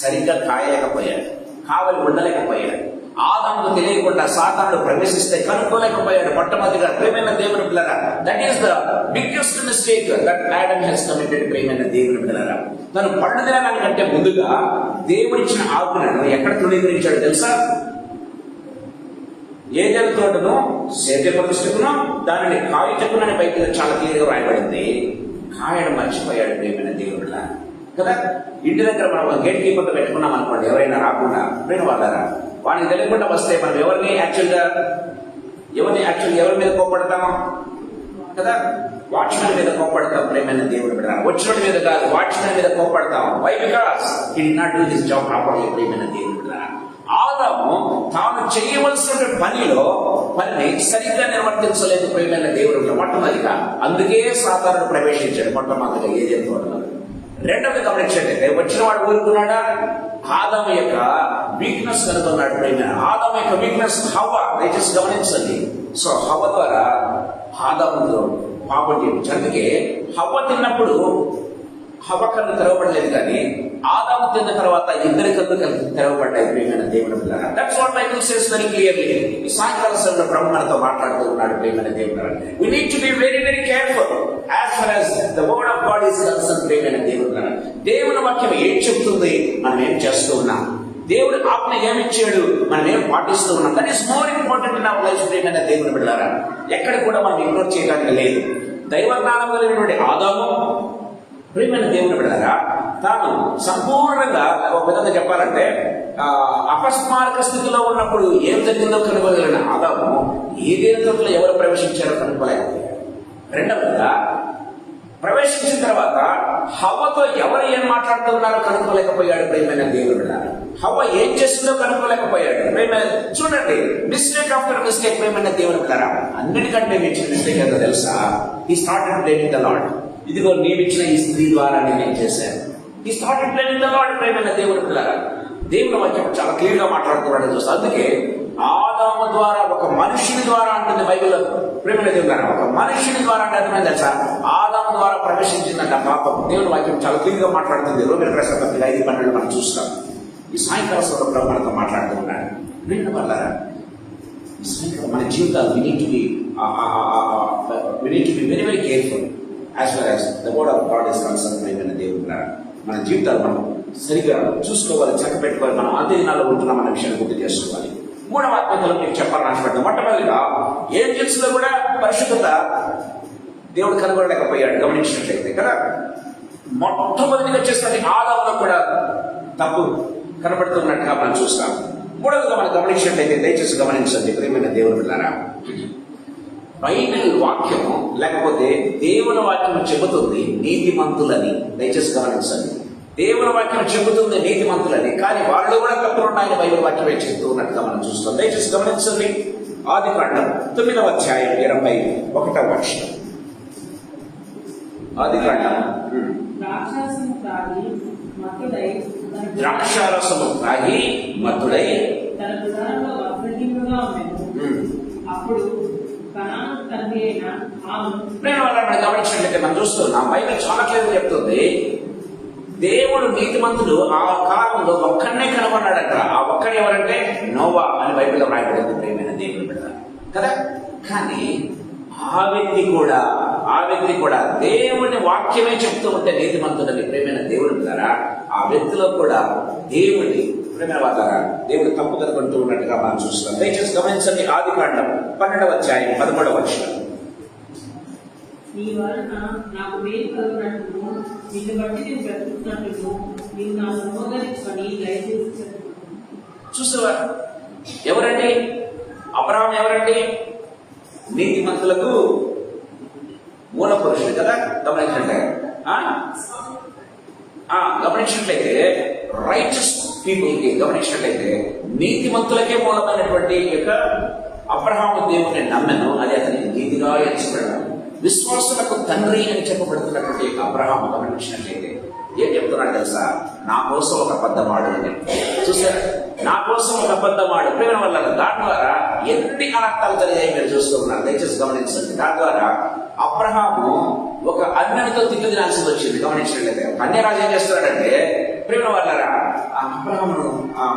సరిగ్గా కాయలేకపోయాడు, కావలి ఉండలేకపోయాడు. ఆదాముకు తెలియకుండా సాతానుడు ప్రవేశిస్తే కనుక్కోలేకపోయాడు. మొట్టమొదటిగా ప్రేమైన దేవుని పిల్లరా, that is the biggest mistake that Adam has committed. ప్రేమైన దేవుని పిల్లరా, తను పళ్ళు తినడానికంటే ముందుగా దేవుడిచ్చిన ఆజ్ఞను ఎక్కడ తృణీకరించాడు తెలుసా? ఏదైనా తోటను సేద్యపరుచుటకును దానిని కాయుటకునని బైబిల్లో చాలా క్లియర్గా రాయబడింది. కాయడం మర్చిపోయాడు ప్రేమైన దేవుని పిల్ల కదా. ఇంటి దగ్గర మనం గేట్ కీపర్తో పెట్టుకున్నాం అనుకోండి, ఎవరైనా రాకుండా ప్రేమ వాళ్ళరా, వాడికి తెలియకుండా వస్తే మనం ఎవరి మీద కోప్పడతామా కదా? వాచ్మెన్ మీద కోప్పడతాం. ప్రేమైన దేవుడు బిడ్డ, వచ్చిన మీద కాదు, వాచ్మెన్ మీద కోప్పడతాం. Why? Because he did not do this job properly. ప్రేమైన దేవుడు బిడ్డ, ఆదాము తాను చేయవలసిన పనిని సరిగ్గా నిర్వర్తించలేదు. ప్రేమైన దేవుడు మొట్టమొదటిగా అందుకే సాతానుడు ప్రవేశించాడు మొట్టమొదటిగా ఏదైనా తోటలో. రెండవది గమనించండి, వచ్చిన వాడు ఊరుకున్నాడా? ఆదాము యొక్క వీక్నెస్ కనుగొన్నాడు. ప్రేమ ఆదాము యొక్క వీక్నెస్ హవ్వ. దయచేసి గమనించండి. సో హవ్వ ద్వారా ఆదాము పాపం చేయించాడు. అందుకే హవ్వ తిన్నప్పుడు హవ్వ కళ్ళు తెరవబడలేదు, కానీ ఆదాము తిన్న తర్వాత ఇద్దరి కళ్ళు తెరవబడ్డాయి. ప్రేమైన దేవుని పిల్లరా, that's what Bible says very clearly. ఈ సాయంకాల సమయంలో ప్రభు మనతో మాట్లాడుతూ ఉన్నాడు. ప్రేమైన దేవుని, we need to be very very careful as far as the word of God is concerned. ప్రేమైన దేవుని, దేవుని వాక్యం ఏం చెప్తుంది, మనం ఏం చేస్తూ ఉన్నాం, దేవుడు ఆజ్ఞ ఏమిచ్చాడు, మనం ఏం పాటిస్తూ ఉన్నాం. That is more important in our life. ప్రేమైన దేవుని బిడ్డలారా, ఎక్కడ కూడా మనం ఇగ్నోర్ చేయడానికి లేదు. దైవజ్ఞానం కలిగినటువంటి ఆదాము ప్రేమైన దేవుని బిడ్డలారా, తాను సంపూర్ణంగా ఒక విధంగా చెప్పాలంటే అపస్మారక స్థితిలో ఉన్నప్పుడు ఏం జరిగిందో కనుగొనగలిగిన ఆదాము ఏదైనా తోటలో ఎవరు ప్రవేశించారో కనుక్కోలేకపోయాడు. రెండవదిగా ప్రవేశించిన తర్వాత హవ్వతో ఎవరు ఏం మాట్లాడుతున్నారో కనుక్కోలేకపోయాడు. ప్రేమైన దేవుని బిడ్డలారా, హవ్వ ఏం చేస్తుందో కనుక్కోలేకపోయాడు. ప్రేమైన చూడండి, మిస్టేక్ ఆఫ్టర్ మిస్టేక్. ప్రేమైన దేవుని బిడ్డలారా, అన్నిటికంటే మించిన మిస్టేక్ ఏంటో తెలుసా? హి స్టార్టెడ్ బ్లేమింగ్ ద లార్డ్. ఇదిగో నీవిచ్చిన ఈ స్త్రీ ద్వారా నేను చేశాను. ఈ స్టార్టెడ్ బ్లేమింగ్ ద లార్డ్. ప్రేమైన దేవుని పిల్లరా, దేవుని వాక్యం చాలా క్లియర్ గా మాట్లాడుతున్నాడు చూస్తా. అందుకే ఆదాము ద్వారా ఒక మనుషుని ద్వారా అంటుంది బైబిల్లో. ప్రేమైన దేవుని, ఒక మనుషుని ద్వారా అంటే అర్థమైంది తెలుసా? ఆదాము ద్వారా ప్రవేశించిందంట పాపం. దేవుని వాక్యం చాలా క్లియర్ గా మాట్లాడుతుంది. రోమిల ప్రశ్న 5:12 మనం చూస్తాం. ఈ సాయంకాల సమయంలో మనతో మాట్లాడుతూ ఉన్నాడు. వీళ్ళ వల్ల మన జీవితాలు we need to be very very careful as far as the word of God is concerned. ప్రేమైన దేవుని, మన జీవితాలు మనం సరిగ్గా చూసుకోవాలి, చక్కబెట్టుకోవాలి. మనం ఆధీనాల్లో ఉంటున్నాం అన్న విషయాన్ని గుర్తు చేసుకోవాలి. మూడవ ఆత్మీయతలో మీకు చెప్పాలని ఆశపడ్డాం. మొట్టమొదటిగా ఏంజెల్స్ లో కూడా పరిశుద్ధత దేవుడు కనుగొనలేకపోయాడు. గమనించినట్లయితే కదా, మొట్టమొదటిగా చేసినట్టు ఆదాములో కూడా తప్పు కనబడుతున్నట్టుగా మనం చూస్తాం. మూడవదిగా మనం గమనించినట్లయితే దయచేసి గమనించండి ప్రేమైన దేవుని పిల్లరా, బైబిల్ వాక్యము లేకపోతే దేవుని వాక్యం చెబుతుంది నీతిమంతులని. దయచేసి గమనించండి, దేవుని వాక్యం చెబుతుంది నీతిమంతులని, కానీ వాళ్ళు కూడా తప్పులు ఉన్నాయని బైబిల్ వాక్యమే చెబుతూ ఉన్నట్టుగా మనం చూస్తాం. దయచేసి గమనించండి. ఆదికాండం 9వ అధ్యాయం 21వ వచనం. ఆదికాండం ద్రాక్షారసము త్రాగి మత్తుడై తన ప్రధానంలో వక్రహీనుడుగా ఉన్నాడు. అప్పుడు కనాను తండ్రి అయిన వాళ్ళని గమనించినట్లయితే మనం చూస్తున్నాం. బైబిల్ చాలా క్లియర్గా చెప్తుంది, దేవుడు నీతిమంతుడు ఆ కాలంలో ఒక్కడనే కనుగొన్నాడట. ఆ ఒక్కడు ఎవరంటే నోవా అని బైబిల్లో రాయబడింది. ప్రేమైన దేవుని బిడ్డ కదా. కానీ ఆ వ్యక్తి కూడా దేవుని వాక్యమే చెప్తూ ఉంటే నీతిమంతుడని. ప్రేమైన దేవుని బిడ్డరా, ఆ వ్యక్తిలో కూడా దేవుని ప్రేమ వాళ్ళరా దేవుడు తప్పు కనుకుంటూ ఉన్నట్టుగా మనం చూస్తాం. దయచేసి గమనించండి. ఆదికాండం 12వ అధ్యాయం 13వ వచనం. నీ వలన నాకు మేలు కలుగునట్లు నిన్ను బట్టి నేను బ్రతుకుతున్నట్లు నీవు నా సహోదరించుకొని దయచేసి చూసావా? ఎవరండి అబ్రహాం? ఎవరండి? నీతిమంతులకు మూల పురుషుడు కదా. గమనించినట్లయితే రైచస్ పీపుల్కి గమనించినట్లయితే నీతిమంతులకే మూలమైనటువంటి యొక్క అబ్రహాము దేవుని నమ్మెను, అది అతని నీతిగా ఎంచబడ్డాడు. విశ్వాసులకు తండ్రి అని చెప్పబడుతున్నటువంటి అబ్రహాము గమనించినట్లయితే ఏం చెప్తున్నాడు తెలుసా? నా కోసం ఒక అబద్ధమాడు అని. చూసారా? నా కోసం ఒక అబద్ధమాడు. ప్రేమ వల్ల దాని ద్వారా ఎన్ని అనర్థాలు జరిగాయి మీరు చూస్తున్నారు. దయచేసి గమనించండి. దాని ద్వారా అబ్రహాము ఒక అన్యునితో తిట్టు తినాల్సి వచ్చింది. గమనించినట్లయితే అన్యరాజు ఏం చేస్తున్నాడంటే ప్రేమ వల్ల అబ్రహామును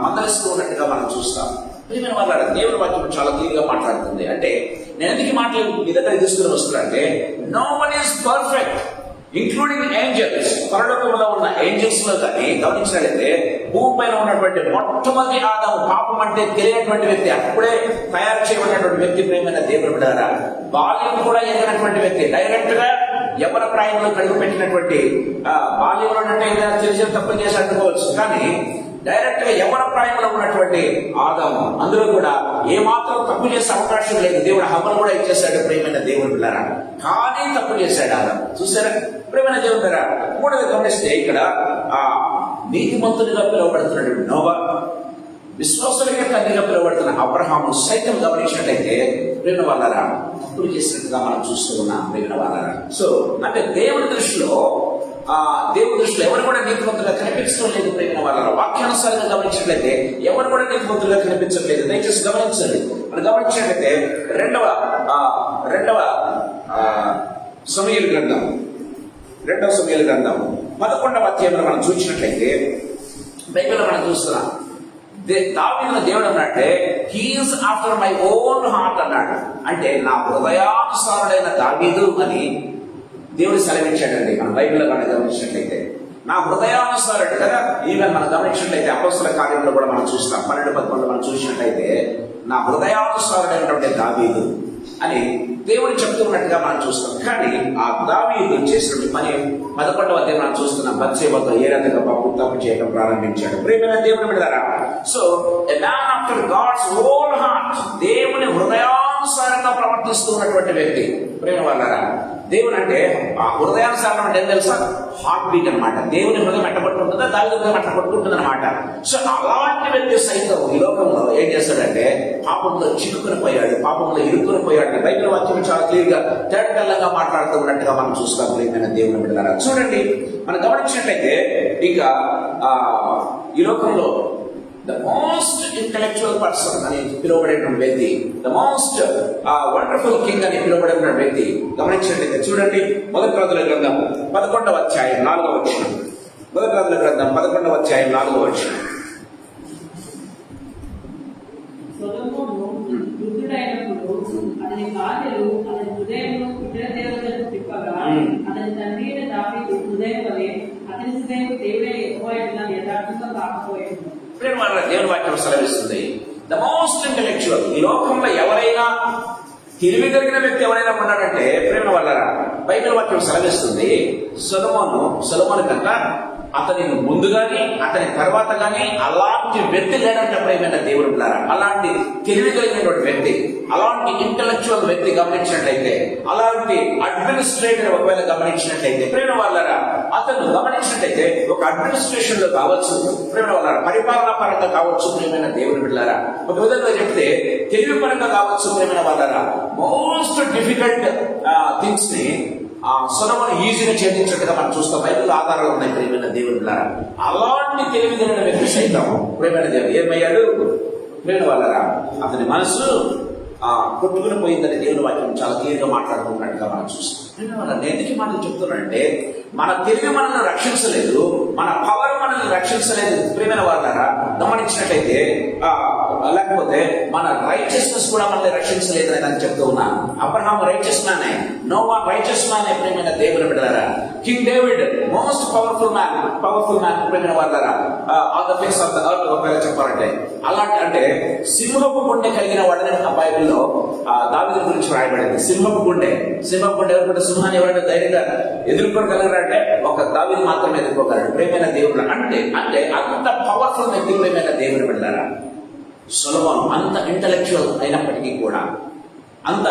మందలిస్తూ ఉన్నట్టుగా మనం చూస్తాం. ప్రేమ వల్ల దేవుని వాక్యం చాలా క్లియర్గా మాట్లాడుతుంది. అంటే నేను ఎందుకు మాటలు మీ దగ్గర తీసుకుని వస్తున్నానంటే no one is perfect including angels. పరలోకంలో ఉన్న ఏంజల్స్ లో కానీ గమనించినట్లయితే భూమి పైన ఉన్నటువంటి మొట్టమొదటి ఆదాము పాపం అంటే తెలియనటువంటి వ్యక్తి, అప్పుడే తయారు చేయబడినటువంటి వ్యక్తి ప్రేమైన దేవుని బిడ్డలారా. బాల్యం కూడా ఎదిగినటువంటి వ్యక్తి, డైరెక్ట్ గా యవ్వన ప్రాయంలో కడుగు పెట్టినటువంటి బాల్యంలో అంటే ఏదైనా తెలిసిన తప్పులు చేసి అనుకోవచ్చు, కానీ డైరెక్ట్ గా యవ్వన ప్రాయంలో ఉన్నటువంటి ఆదాము, అందులో కూడా ఏమాత్రం తప్పు చేసే అవకాశం లేదు. దేవుడు హవ్వను కూడా ఇచ్చేశాడు ప్రేమైన దేవుని బిడ్డలారా. కానీ తప్పు చేశాడు ఆదాము. చూసారా ప్రేమైన దేవుని బిడ్డలారా? మూడోది గమనిస్తే ఇక్కడ నీతిమంతునిగా పిలువబడుతున్నాడు నోవా, విశ్వాసులకే తండ్రిగా పిలువబడుతున్న అబ్రహాము సైతం గమనించినట్లయితే ప్రేమ వాళ్ళరా తప్పులు చేసినట్టుగా మనం చూస్తూ ఉన్నాం ప్రేమ వాళ్ళరా. సో అంటే దేవుని దృష్టిలో ఎవరు కూడా నీతిమంతులుగా కనిపించడం లేదు ప్రేమ వాళ్ళ. వాక్యానుసారంగా గమనించినట్లయితే ఎవరు కూడా నీతిమంతులుగా కనిపించట్లేదు. దయచేసి గమనించండి. మనం గమనించినట్లయితే రెండవ సమూయేలు గ్రంథం 11వ అధ్యాయంలో మనం చూసినట్లయితే బైబిల్లో మనం చూస్తున్నాం. దావీదును దేవుడు అన్నట్టే he is after my own heart అన్నాడు. అంటే నా హృదయానుసారుడైన దావీదు అని దేవుడు సెలవించాడండి. మన బైబిల్లో మనం గమనించినట్లయితే నా హృదయానుసారుడు కదా. ఈవెన్ మనం గమనించినట్లయితే అపొస్తలుల కార్యంలో కూడా మనం చూస్తాం. 12-11 మనం చూసినట్లయితే నా హృదయానుసారుడైనటువంటి దావీదు అని దేవుడు చెప్తున్నట్టుగా మనం చూస్తాం. కానీ ఆ దావీదు చేసిన పని 11వ అధ్యాయం మనం చూస్తున్నాం. బత్షెబతో ఏ రకంగా తప్పు చేయడం ప్రారంభించాడు. ప్రియమైన దేవుని బిడ్డలారా, so a man after God's own heart, దేవుని హృదయానుసారంగా ప్రవర్తిస్తున్నటువంటి వ్యక్తి. ప్రేమ వాళ్ళరా, దేవుని అంటే ఆ హృదయానుసారం అంటే ఏం తెలుసా? హార్ట్ బీట్ అనమాట. దేవుని హృదయం ఎట్టబట్టుకుంటుందా, దాని హృదయం ఎట్టబట్టుకుంటుంది అనమాట. సో అలాంటి వ్యక్తి సైతం ఈ లోకంలో ఏం చేస్తాడంటే పాపంలో చిక్కుకుని పోయాడు, పాపంలో ఇరుక్కుని పోయాడు. బైబిల్ వాక్యం చాలా క్లియర్ గా తేటతెల్లంగా మాట్లాడుతూ ఉన్నట్టుగా మనం చూస్తాం. ప్రియమైన దేవుని బిడ్డలారా, చూడండి మనం గమనించినట్లయితే ఇక ఈ లోకంలో ద మోస్ట్ ఇంటెలెక్చువల్ పర్సన్ అని పిలువబడేటువంటి వ్యక్తి, ద మోస్ట్ వండర్ఫుల్ కింగ్ అని పిలువబడిన వ్యక్తి గమనించినట్లయితే చూడండి మొదటి రాజుల గ్రంథం 11వ అధ్యాయం 4వ వచనం. మొదటి రాజుల గ్రంథం 11వ అధ్యాయం 4వ వచనం. అతని భార్యలు అతని హృదయంలో ఇతర దేవతలకు తిప్పగా అతని తండ్రి దావీదు హృదయం వలె అతని హృదయం దేవుడైన యెహోవా యందు యథార్థంగా కాకపోయాడు. దేవుని వాక్యం సెలవిస్తుంది ద మోస్ట్ ఇంటెలెక్చువల్. ఈ లోకంలో ఎవరైనా తెలివి కలిగిన వ్యక్తి ఎవరైనా ఉన్నాడంటే ప్రేమ వల్ల బైబిల్ వాక్యం సెలవిస్తుంది సొలొమోను కన్నా అతని ముందు గాని అతని తర్వాత గాని అలాంటి వ్యక్తి లేడంటే ప్రేమైన దేవుడు ఉన్నారా. అలాంటి తెలివి కలిగినటువంటి వ్యక్తి, అలాంటి ఇంటెలెక్చువల్ వ్యక్తి గమనించినట్లయితే, అలాంటి అడ్మినిస్ట్రేటర్ ఒకవేళ గమనించినట్లయితే ప్రేమ వాళ్ళరా, అతను గమనించినట్లయితే ఒక అడ్మినిస్ట్రేషన్ లో కావచ్చు, ప్రేమ వాళ్ళ పరిపాలనా పరంగా కావచ్చు, ప్రేమైన దేవుని బిడ్డలారా. ఒక విధంగా చెప్తే తెలివి పరంగా కావచ్చు, ప్రేమైన వాళ్ళరా. మోస్ట్ డిఫికల్ట్ థింగ్స్ ని సొలొమోను ఈజీగా ఛేదించినట్టుగా మనం చూస్తాం. బైబిల్ ఆధారాలు ఉన్నాయి ప్రేమైన దేవుని బిడ్డలారా. అలాంటి తెలివి కలిగిన వ్యక్తి సైతం ప్రేమైన దేవుడు ఏమయ్యాడు ప్రేమ వాళ్ళరా, అతని మనసు కొట్టుకుని పోయిందని దేవుని వాక్యం చాలా క్లియర్గా మాట్లాడుతున్నట్టుగా మనం చూస్తాం. నేను ఎందుకు మాటలు చెప్తున్నానంటే మన తెలివి మనల్ని రక్షించలేదు, మన పవర్ మనల్ని రక్షించలేదు. ప్రియమైన వాళ్ళారా, గమనించినట్లయితే లేకపోతే మన రైచియస్నెస్ కూడా మనల్ని రక్షించలేదని నేను చెప్తూ ఉన్నాను. Abraham righteous man, Noah righteous man. ప్రేమైన దేవుని బిడ్డలారా, king David most powerful man ప్రేమైన వాళ్ళారా on the face of the earth. ఒకవేళ చెప్పాలంటే అలాంటి అంటే సింహపు గుండె కలిగిన వాడని ఆ బైబిల్లో దావీదు గురించి రాయబడింది. సింహపు గుండె ఎవరికంటే సింహాన్ని ఎవరైనా ధైర్యంగా ఎదుర్కోగలరంటే ఒక దావీదు మాత్రమే ఎదుర్కోగలరు. ప్రేమైన దేవుడు అంటే అంత పవర్ఫుల్ వ్యక్తి ప్రేమైన దేవుని బిడ్డలారా. సొలొమోను అంత ఇంటలెక్చువల్ అయినప్పటికీ కూడా, అంత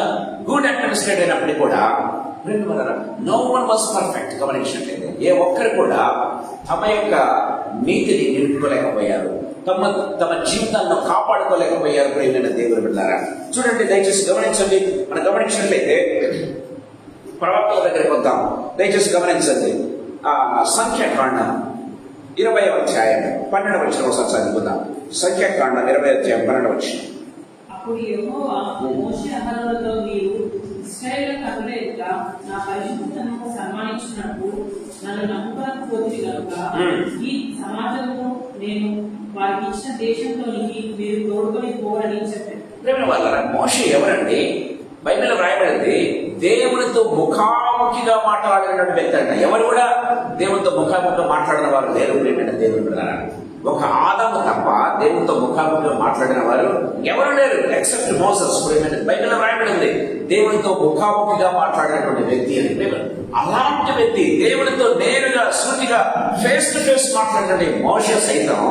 గుడ్ అడ్మినిస్ట్రేటర్ అయినప్పటికీ కూడా, నో వన్ వాజ్ పర్ఫెక్ట్. గమనించినట్లయితే ఏ ఒక్కరు కూడా తమ యొక్క నీతిని నిలుపుకోలేకపోయారు, తమ జీవితాలను కాపాడుకోలేకపోయారు. ప్రేమైన దేవుని బిడ్డలారా, చూడండి దయచేసి గమనించండి. మనం గమనించినట్లయితే ప్రవక్తల దగ్గరికి వద్దాం. దయచేసి గమనించండి. సంఖ్యాకాండం 20వ అధ్యాయం 12వ వచనం ఒకసారి చదువుకుందాం. సంఖ్యాకాండం 20వ అధ్యాయం 12వ వచనం. అప్పుడు యెహోవా మోషే అహరోనులతో, మీరు ఇశ్రాయేలు కన్నుల ఎదుట నా పరిశుద్ధతను సన్మానించినప్పుడు నన్ను నమ్మకపోతిరి కనుక ఈ సమాజంలో నేను వారికి ఇచ్చిన దేశంలోనికి మీరు తోడుకొని పోవాలని చెప్పారు. ప్రేమ వాళ్ళ మోషే ఎవరండి? బైబిల్లో రాయబడింది దేవునితో ముఖాముఖిగా మాట్లాడినటువంటి వ్యక్తి అంట. ఎవరు కూడా దేవునితో ముఖాముఖిగా మాట్లాడిన వారు లేరు. ప్రేమైన దేవుని బిడ్డలారా, ఒక ఆదాము తప్ప దేవునితో ముఖాముఖిగా మాట్లాడిన వారు ఎవరు లేరు ఎక్సెప్ట్ మోసెస్. బైబిల్లో రాయబడింది దేవునితో ముఖాముఖిగా మాట్లాడినటువంటి వ్యక్తి అని. అలాంటి వ్యక్తి దేవునితో నేరుగా సూటిగా ఫేస్ టు ఫేస్ మాట్లాడినటువంటి మోషే సైతం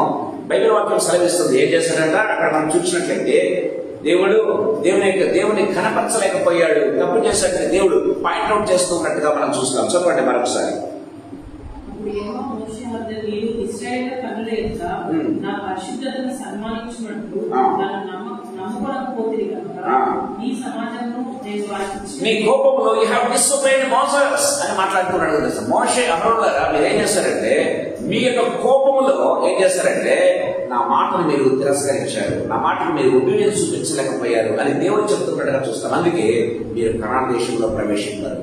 బైబిల్ వాక్యం సెలవిస్తుంది. ఏం చేశాడంట? అక్కడ మనం చూసినట్లయితే దేవుని కనపరచలేకపోయాడు, తప్పు చేశాడని దేవుడు పాయింట్అవుట్ చేస్తున్నట్టుగా మనం చూస్తాం. చదవండి మరొకసారి. అప్పుడు యెహోవా మోషే వద్ద, మీరు ఇశ్రాయేలు కన్నుల ఎదుట నా పరిశుద్ధతను సన్మానించినట్లు నన్ను నమ్మకపోతిరి కనుక ఈ సమాజంలో నేను వారికి మీ కోపంలో యు హావ్ డిసొబేడ్ మోసెస్ అని మాట్లాడుతున్నాడు. మోషే అహరోనులారా, మీరు ఏం చేశారంటే మీ యొక్క కోపంలో ఏం చేశారంటే నా మాటను మీరు తిరస్కరించారు, నా మాటను మీరు ఒబీడియన్స్ చూపించలేకపోయారు అని దేవుడు చెప్తున్నట్టుగా చూస్తాం. అందుకే మీరు కనాన్ దేశంలో ప్రవేశించారు.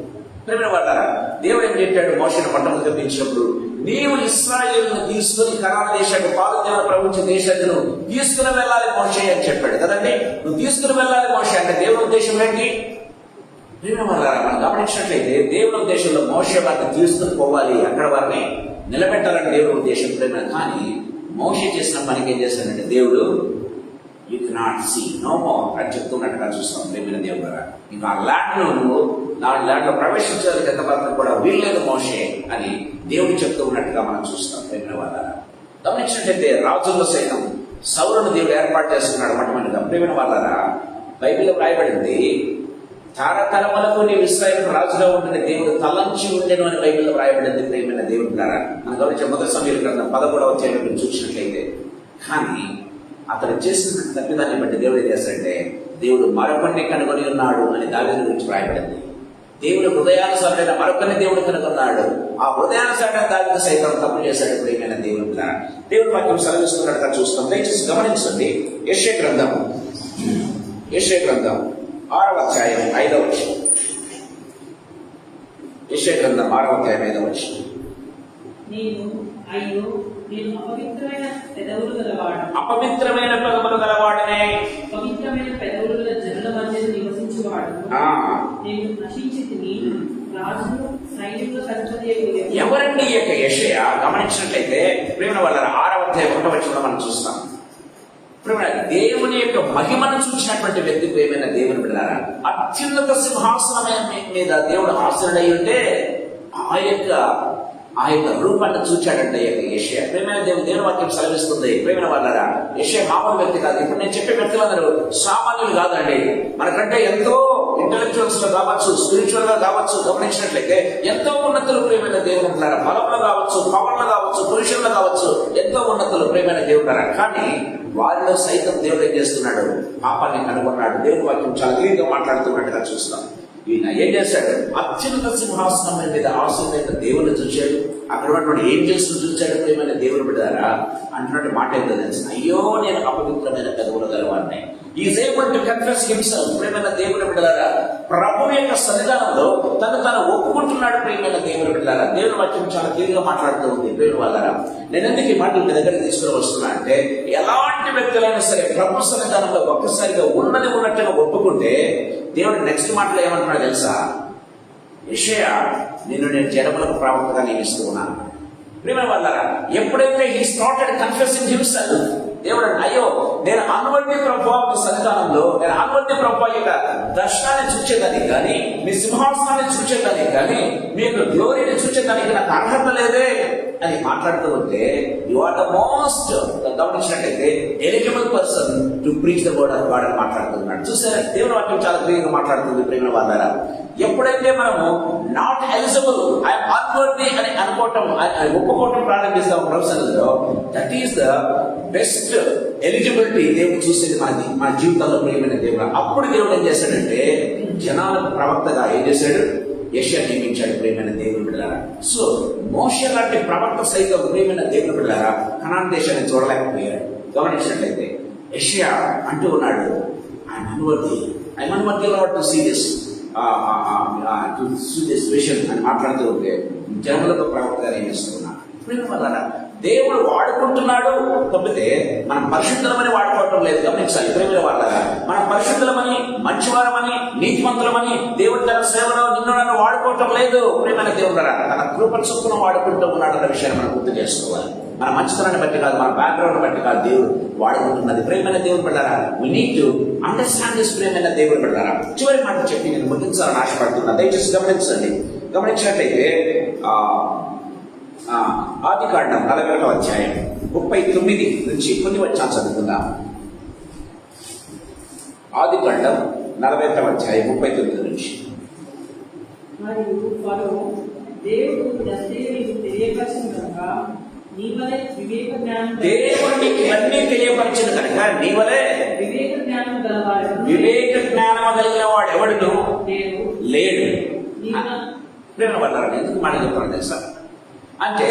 ప్రేమైన వాళ్ళారా, దేవుడు ఏం చెప్పాడు? మోషేను పట్టణం తెప్పించినప్పుడు నీవు ఇశ్రాయేలును తీసుకుని కనాన్ దేశానికి పాదదేవుడు ప్రవహించే దేశాన్ని తీసుకుని వెళ్ళాలి మోషే అని చెప్పాడు కదండి. నువ్వు తీసుకుని వెళ్ళాలి మోషే అంటే దేవుని ఉద్దేశం ఏంటి? ప్రేమైన వాళ్ళారా, మనం గమనించినట్లయితే దేవుని ఉద్దేశంలో మోషే వారిని తీసుకుని పోవాలి, అక్కడ వారిని నిలబెట్టాలని దేవుని ఉద్దేశం. ప్రేమ కానీ మోషే చేసిన పనికి ఏం చేశాడంటే దేవుడు you cannot see no more అని చెప్తున్నట్టుగా చూస్తాం. ప్రేమైన దేవుడు గారు, ఇంకా ఆ ల్యాండ్ లో ప్రవేశించడానికి ఎంతవరకు కూడా వీల్లేదు మోషే అని దేవుడు చెప్తూ ఉన్నట్టుగా మనం చూస్తాం. ప్రేమైన వాళ్ళ గమనించినట్లయితే రాజుల్లో సైతం సౌలును దేవుడు ఏర్పాటు చేసుకున్నాడు మొట్టమొదటిగా. ప్రేమైన వాళ్ళరా, బైబిల్లో రాయబడింది తరతరములకు నీవు ఇశ్రాయేలు రాజుగా ఉంటుండే దేవుడు తలంచి ఉండేను అని బైబిల్లో రాయబడింది. ప్రేమైన దేవుడు ద్వారా మనం గమనించే మొదటి సమయంలో గ్రంథం 11వ అధ్యాయంలో చూసినట్లయితే, కానీ అతను చేసిన తప్పిదాన్ని బట్టి దేవుడు ఏం చేస్తాడంటే దేవుడు మరొకరిని కనుగొని ఉన్నాడు అని దావీదు గురించి రాయబడింది. దేవుడు హృదయానుసారమైన మరొకరిని దేవుడు కనుగొన్నాడు. ఆ హృదయానుసారమైన దావీదు సైతం తప్పు చేశాడు. ప్రేమైన దేవుడు ద్వారా దేవుడు వాక్యం సెలవిస్తున్నట్టుగా చూస్తాం. దయచేసి గమనించండి. యెషయా గ్రంథం 6వ అధ్యాయం 5వ వచనం. యెషయా గ్రంథం 6వ అధ్యాయం 5వ వచనం. నేను అపవిత్రమైన పెదవులు గలవాడనే, పవిత్రమైన పెదవులు గల జనుల మధ్య నివసించువాడు నేను నశించితిని. రాజులు సైనికుల అధిపతి ఎవరండి ఈ యొక్క యెషయా? గమనించినట్లయితే ప్రేమ వాళ్ళ 6వ అధ్యాయం 1వ వచనంలో మనం చూస్తాం. దేవుని యొక్క మహిమను చూసినటువంటి వ్యక్తి ప్రేమైన దేవుని బిడ్డలారా, అత్యున్నత సింహాసనం మీద దేవుడు ఆసీనుడై ఉంటే ఆ యొక్క రూపాన్ని చూచాడంటే యెషయా. ప్రేమైన దేవుని వాక్యం సెలవిస్తుంది. ప్రేమైన వాళ్ళారా, యెషయా మామూలు వ్యక్తి కాదు. ఇప్పుడు నేను చెప్పే వ్యక్తులందరూ సామాన్యులు కాదండి. మనకంటే ఎంతో ఇంటెలెక్చువల్స్ లో కావచ్చు, స్పిరిచువల్ గా కావచ్చు, గమనించినట్లయితే ఎంతో ఉన్నతులు ప్రేమైన దేవుని బిడ్డలారా. బలంలో కావచ్చు, పవర్లో కావచ్చు, పురుషుల్లో కావచ్చు, ఎంతో ఉన్నతులు ప్రేమైన దేవుడారా. కానీ వారిలో సైతం దేవుడు ఏం చేస్తున్నాడు? పాపాన్ని కనుగొన్నాడు. దేవుని వాక్యం చాలా క్లియర్గా మాట్లాడుతున్నట్టుగా చూస్తాం. ఈయన ఏం చేశాడు? అత్యున్నత సింహాసనం మీద ఆసీనుడైన దేవుని చూశాడు. అక్కడ ఉన్నటువంటి ఏంజెల్స్ చూశాడు. ప్రేమైన దేవుని బిడ్డలారా, అంటున్నట్టు మాట ఏంటో తెలుసు, అయ్యో నేను అపవిత్రమైన పెదవులు గలవాడిని. Is able to confess himself. ప్రేమైన దేవుని బిడ్డలారా, ప్రభు యొక్క సన్నిధానంలో తను ఒప్పుకుంటున్నాడు. ప్రియమైన దేవుని బిడ్డలారా, దేవుని వాక్యం చాలా క్లియర్గా మాట్లాడుతూ ఉంది. దేవుని వాళ్ళారా, నేను ఎందుకు ఈ మాటలు మీ దగ్గర తీసుకుని వస్తున్నా అంటే, ఎలాంటి వ్యక్తులైనా సరే ప్రభు సన్నిధానంలో ఒక్కసారిగా ఉన్నది ఉన్నట్టుగా ఒప్పుకుంటే దేవుడు నెక్స్ట్ మాటలు ఏమంటున్నాడు తెలుసా? యెషయా, నిన్ను నేను జనములకు ప్రవక్తగా నియమిస్తూ ఉన్నాను. ప్రియమైన వాళ్ళారా, ఎప్పుడైతే హీ స్టార్టెడ్ కన్ఫెసింగ్ హిమ్సెల్ఫ్, దేవుడు అయ్యో నేను అనువర్తి ప్రభువా మీ సన్నిధానంలో, నేను అనువర్తి ప్రభువా యొక్క దర్శనాన్ని చూచేదానికి కానీ, మీ సింహాసనాన్ని చూచేదానికి కానీ, మీ యొక్క గ్లోరీని చూచేదానికి నాకు అర్హత లేదే అని మాట్లాడుతూ ఉంటే, యు ఆర్ ద మోస్ట్, గమనించినట్లయితే eligible person to preach the word of God అని మాట్లాడుతున్నాడు. చూసారా, దేవుని వాక్యం చాలా క్లియర్గా మాట్లాడుతుంది. ప్రేమ వాళ్ళారా, ఎప్పుడైతే మనము నాట్ ఎలిజిబుల్, ఐఎమ్ అన్వర్ది అని అనుకోవటం, ఒప్పుకోవటం ప్రారంభిస్తాం ప్రొఫెషన్లో, that is the best eligibility దేవుడు చూసేది మన జీవితంలో. ప్రియమైన దేవుడు, అప్పుడు దేవుడు ఏం చేశాడంటే జనాలకు ప్రవక్తగా ఏం చేశాడు? యెషయా నియమించాడు. ప్రియమైన దేవుని బిడ్డలారా, సో మోషే లాంటి ప్రవక్త సైతం ప్రియమైన దేవుని బిడ్డలారా కనాన్ దేశాన్ని చూడలేకపోయాడు. గమనించినట్లయితే యెషయా అంటూ ఉన్నాడు, I am unworthy lord to see this విషయం అని మాట్లాడుతూ ఉంటే జనములకు ప్రవక్తగా నియమిస్తున్నాడు. ప్రియమైన దేవుడు వాడుకుంటున్నాడు, తప్పితే మనం పరిశుద్ధమని వాడుకోవటం లేదు. గమనించాలి ప్రేమ వాళ్ళ, మనం పరిశుద్ధమని, మంచివారమని, నీతిమంతులమని దేవుడు తన సేవలో నిన్ను నన్ను వాడుకోవటం లేదు. ప్రియమైన దేవుడు తన కృప చొప్పున వాడుకుంటూ ఉన్నాడు అన్న విషయాన్ని మనం గుర్తు చేసుకోవాలి. మన మంచితనాన్ని బట్టి కాదు, మన బ్యాక్గ్రౌండ్ బట్టి కాదు దేవుడు వాడుకుంటున్నది. ప్రియమైన దేవుడు బిడ్డారా, we need to understand this. ప్రియమైన దేవుడు బిడ్డారా, చివరి మాట చెప్పి నేను ముగించాలని ఆశపడుతున్నా. దయచేసి గమనించండి. గమనించినట్లయితే ఆదికాండం 41వ అధ్యాయం 39 నుంచి కొన్ని వచ్చాను చదువుకుందాం. ఆదికాండం 41వ అధ్యాయం 39 నుంచి. మరియు ఫరో, దేవుడు తెలియపరిచిన కనుక నీవలే వివేక జ్ఞానం, దేవుడికి ఇవన్నీ తెలియపరిచిన కనుక నీవలే వివేక జ్ఞానం గలవాడు, వివేక జ్ఞానం కలిగిన వాడు ఎవడు లేడు. ప్రేమ వల్ల ఎందుకు మాట చెప్తాను తెలుసా? అంటే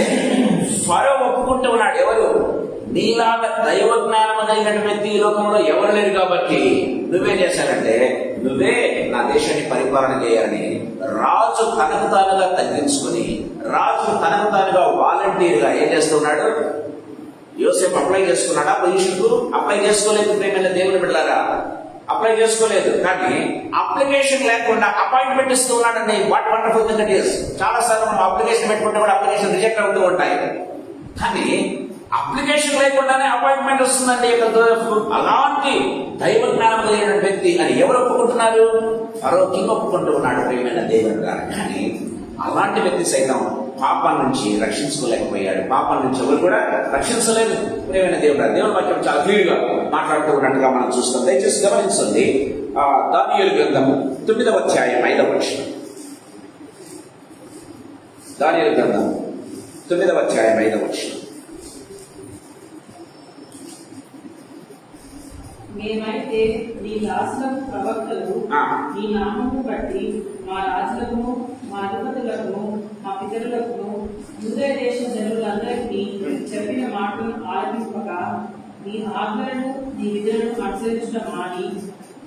ఫరో ఒప్పుకుంటూ ఉన్నాడు, ఎవరు నీలాగా దైవ జ్ఞానం కలిగినటువంటి ఈ లోకంలో ఎవరు లేరు కాబట్టి నువ్వేం చేశానంటే నువ్వే నా దేశాన్ని పరిపాలన చేయాలని రాజు తనకు తానుగా తగ్గించుకుని, రాజు తనకు తానుగా వాలంటీర్గా ఏం చేస్తున్నాడు? యోసేపు అప్లై చేసుకున్నాడా పొజిషన్ కు? అప్లై చేసుకోలేదు. ప్రేమైన దేవుని బిడ్డలారా, అప్లై చేసుకోలేదు. కానీ అప్లికేషన్ లేకుండా అపాయింట్మెంట్ ఇస్తూ ఉన్నాడండి. What wonderful thing it is. చాలా సార్లు మనం అప్లికేషన్ పెట్టుకుంటే కూడా అప్లికేషన్ రిజెక్ట్ అవుతూ ఉంటాయి. కానీ అప్లికేషన్ లేకుండానే అపాయింట్మెంట్ వస్తుందండి. అలాంటి దైవ జ్ఞానం కలిగిన వ్యక్తి అని ఎవరు ఒప్పుకుంటున్నారు? ఫరో కింగ్ ఒప్పుకుంటూ ఉన్నాడు. ప్రియమైన దేవుడు గారు, కానీ అలాంటి వ్యక్తి సైతం పాపం నుంచి రక్షించుకోలేకపోయాడు. పాపం నుంచి ఎవరు కూడా రక్షించలేదు. ప్రియమైన దేవుడు, దేవుని వాక్యం చాలా క్లియర్గా మాట్లాడుతూ ఉన్నట్టుగా మనం చూస్తాం. దయచేసి గమనించండి. దానియేలు గ్రంథము 9వ అధ్యాయం 5వ వచనం. దానియేలు గ్రంథము 9వ అధ్యాయం 5వ వచనం. మేమైతే నీ దాసులకు ప్రవక్తలు నీ నామమును బట్టి మా రాజులకు, మా అధిపతులకు, మా పితరులకు, యూదయ దేశ జనులందరికీ చెప్పిన మాటలను ఆలకింపక నీ ఆజ్ఞలను, నీ విధులను అనుసరించడం మాని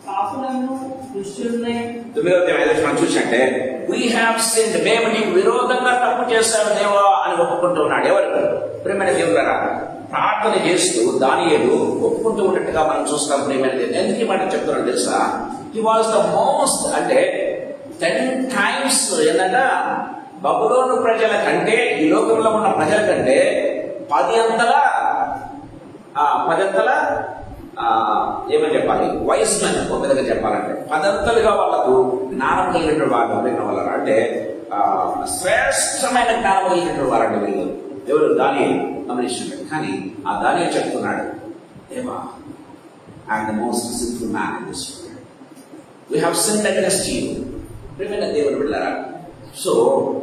పాపులను, దుష్టులనే. 9వ అధ్యాయం మనం చూసినట్టే we have sinned, మేము నీకు విరోధంగా తప్పు చేశాము దేవా అని ఒప్పుకుంటూ ఉన్నాడు. ఎవరు? ప్రియమైన దేవులారా, ప్రార్థన చేస్తూ దానియేలు ఒప్పుకుంటూ ఉన్నట్టుగా మనం చూస్తాం. ప్రియమైన దేవుడు ఎందుకు మాట చెప్తున్నాడు తెలుసా? హి వాజ్ ద మోస్ట్, అంటే 10 times ఏంటంటే బబులోను ప్రజల కంటే, ఈ లోకంలో ఉన్న ప్రజల కంటే 10 అంతలా ఏమని చెప్పాలి, వైస్ మెన్ ఒక విధంగా చెప్పాలంటే 10 అంతలుగా వాళ్ళకు జ్ఞానం కలిగినటువంటి వాళ్ళు అయిన వాళ్ళ, అంటే శ్రేష్టమైన జ్ఞానం కలిగినటువంటి వారంటే వీళ్ళు. ఎవరు? దానియేలు గమనించాడు. కానీ ఆ దానియేలు చెప్తున్నాడు, దేవా, I'm the most sinful man in this world. We have sinned against you. ప్రియమైన దేవుని బిడ్డలారా, సో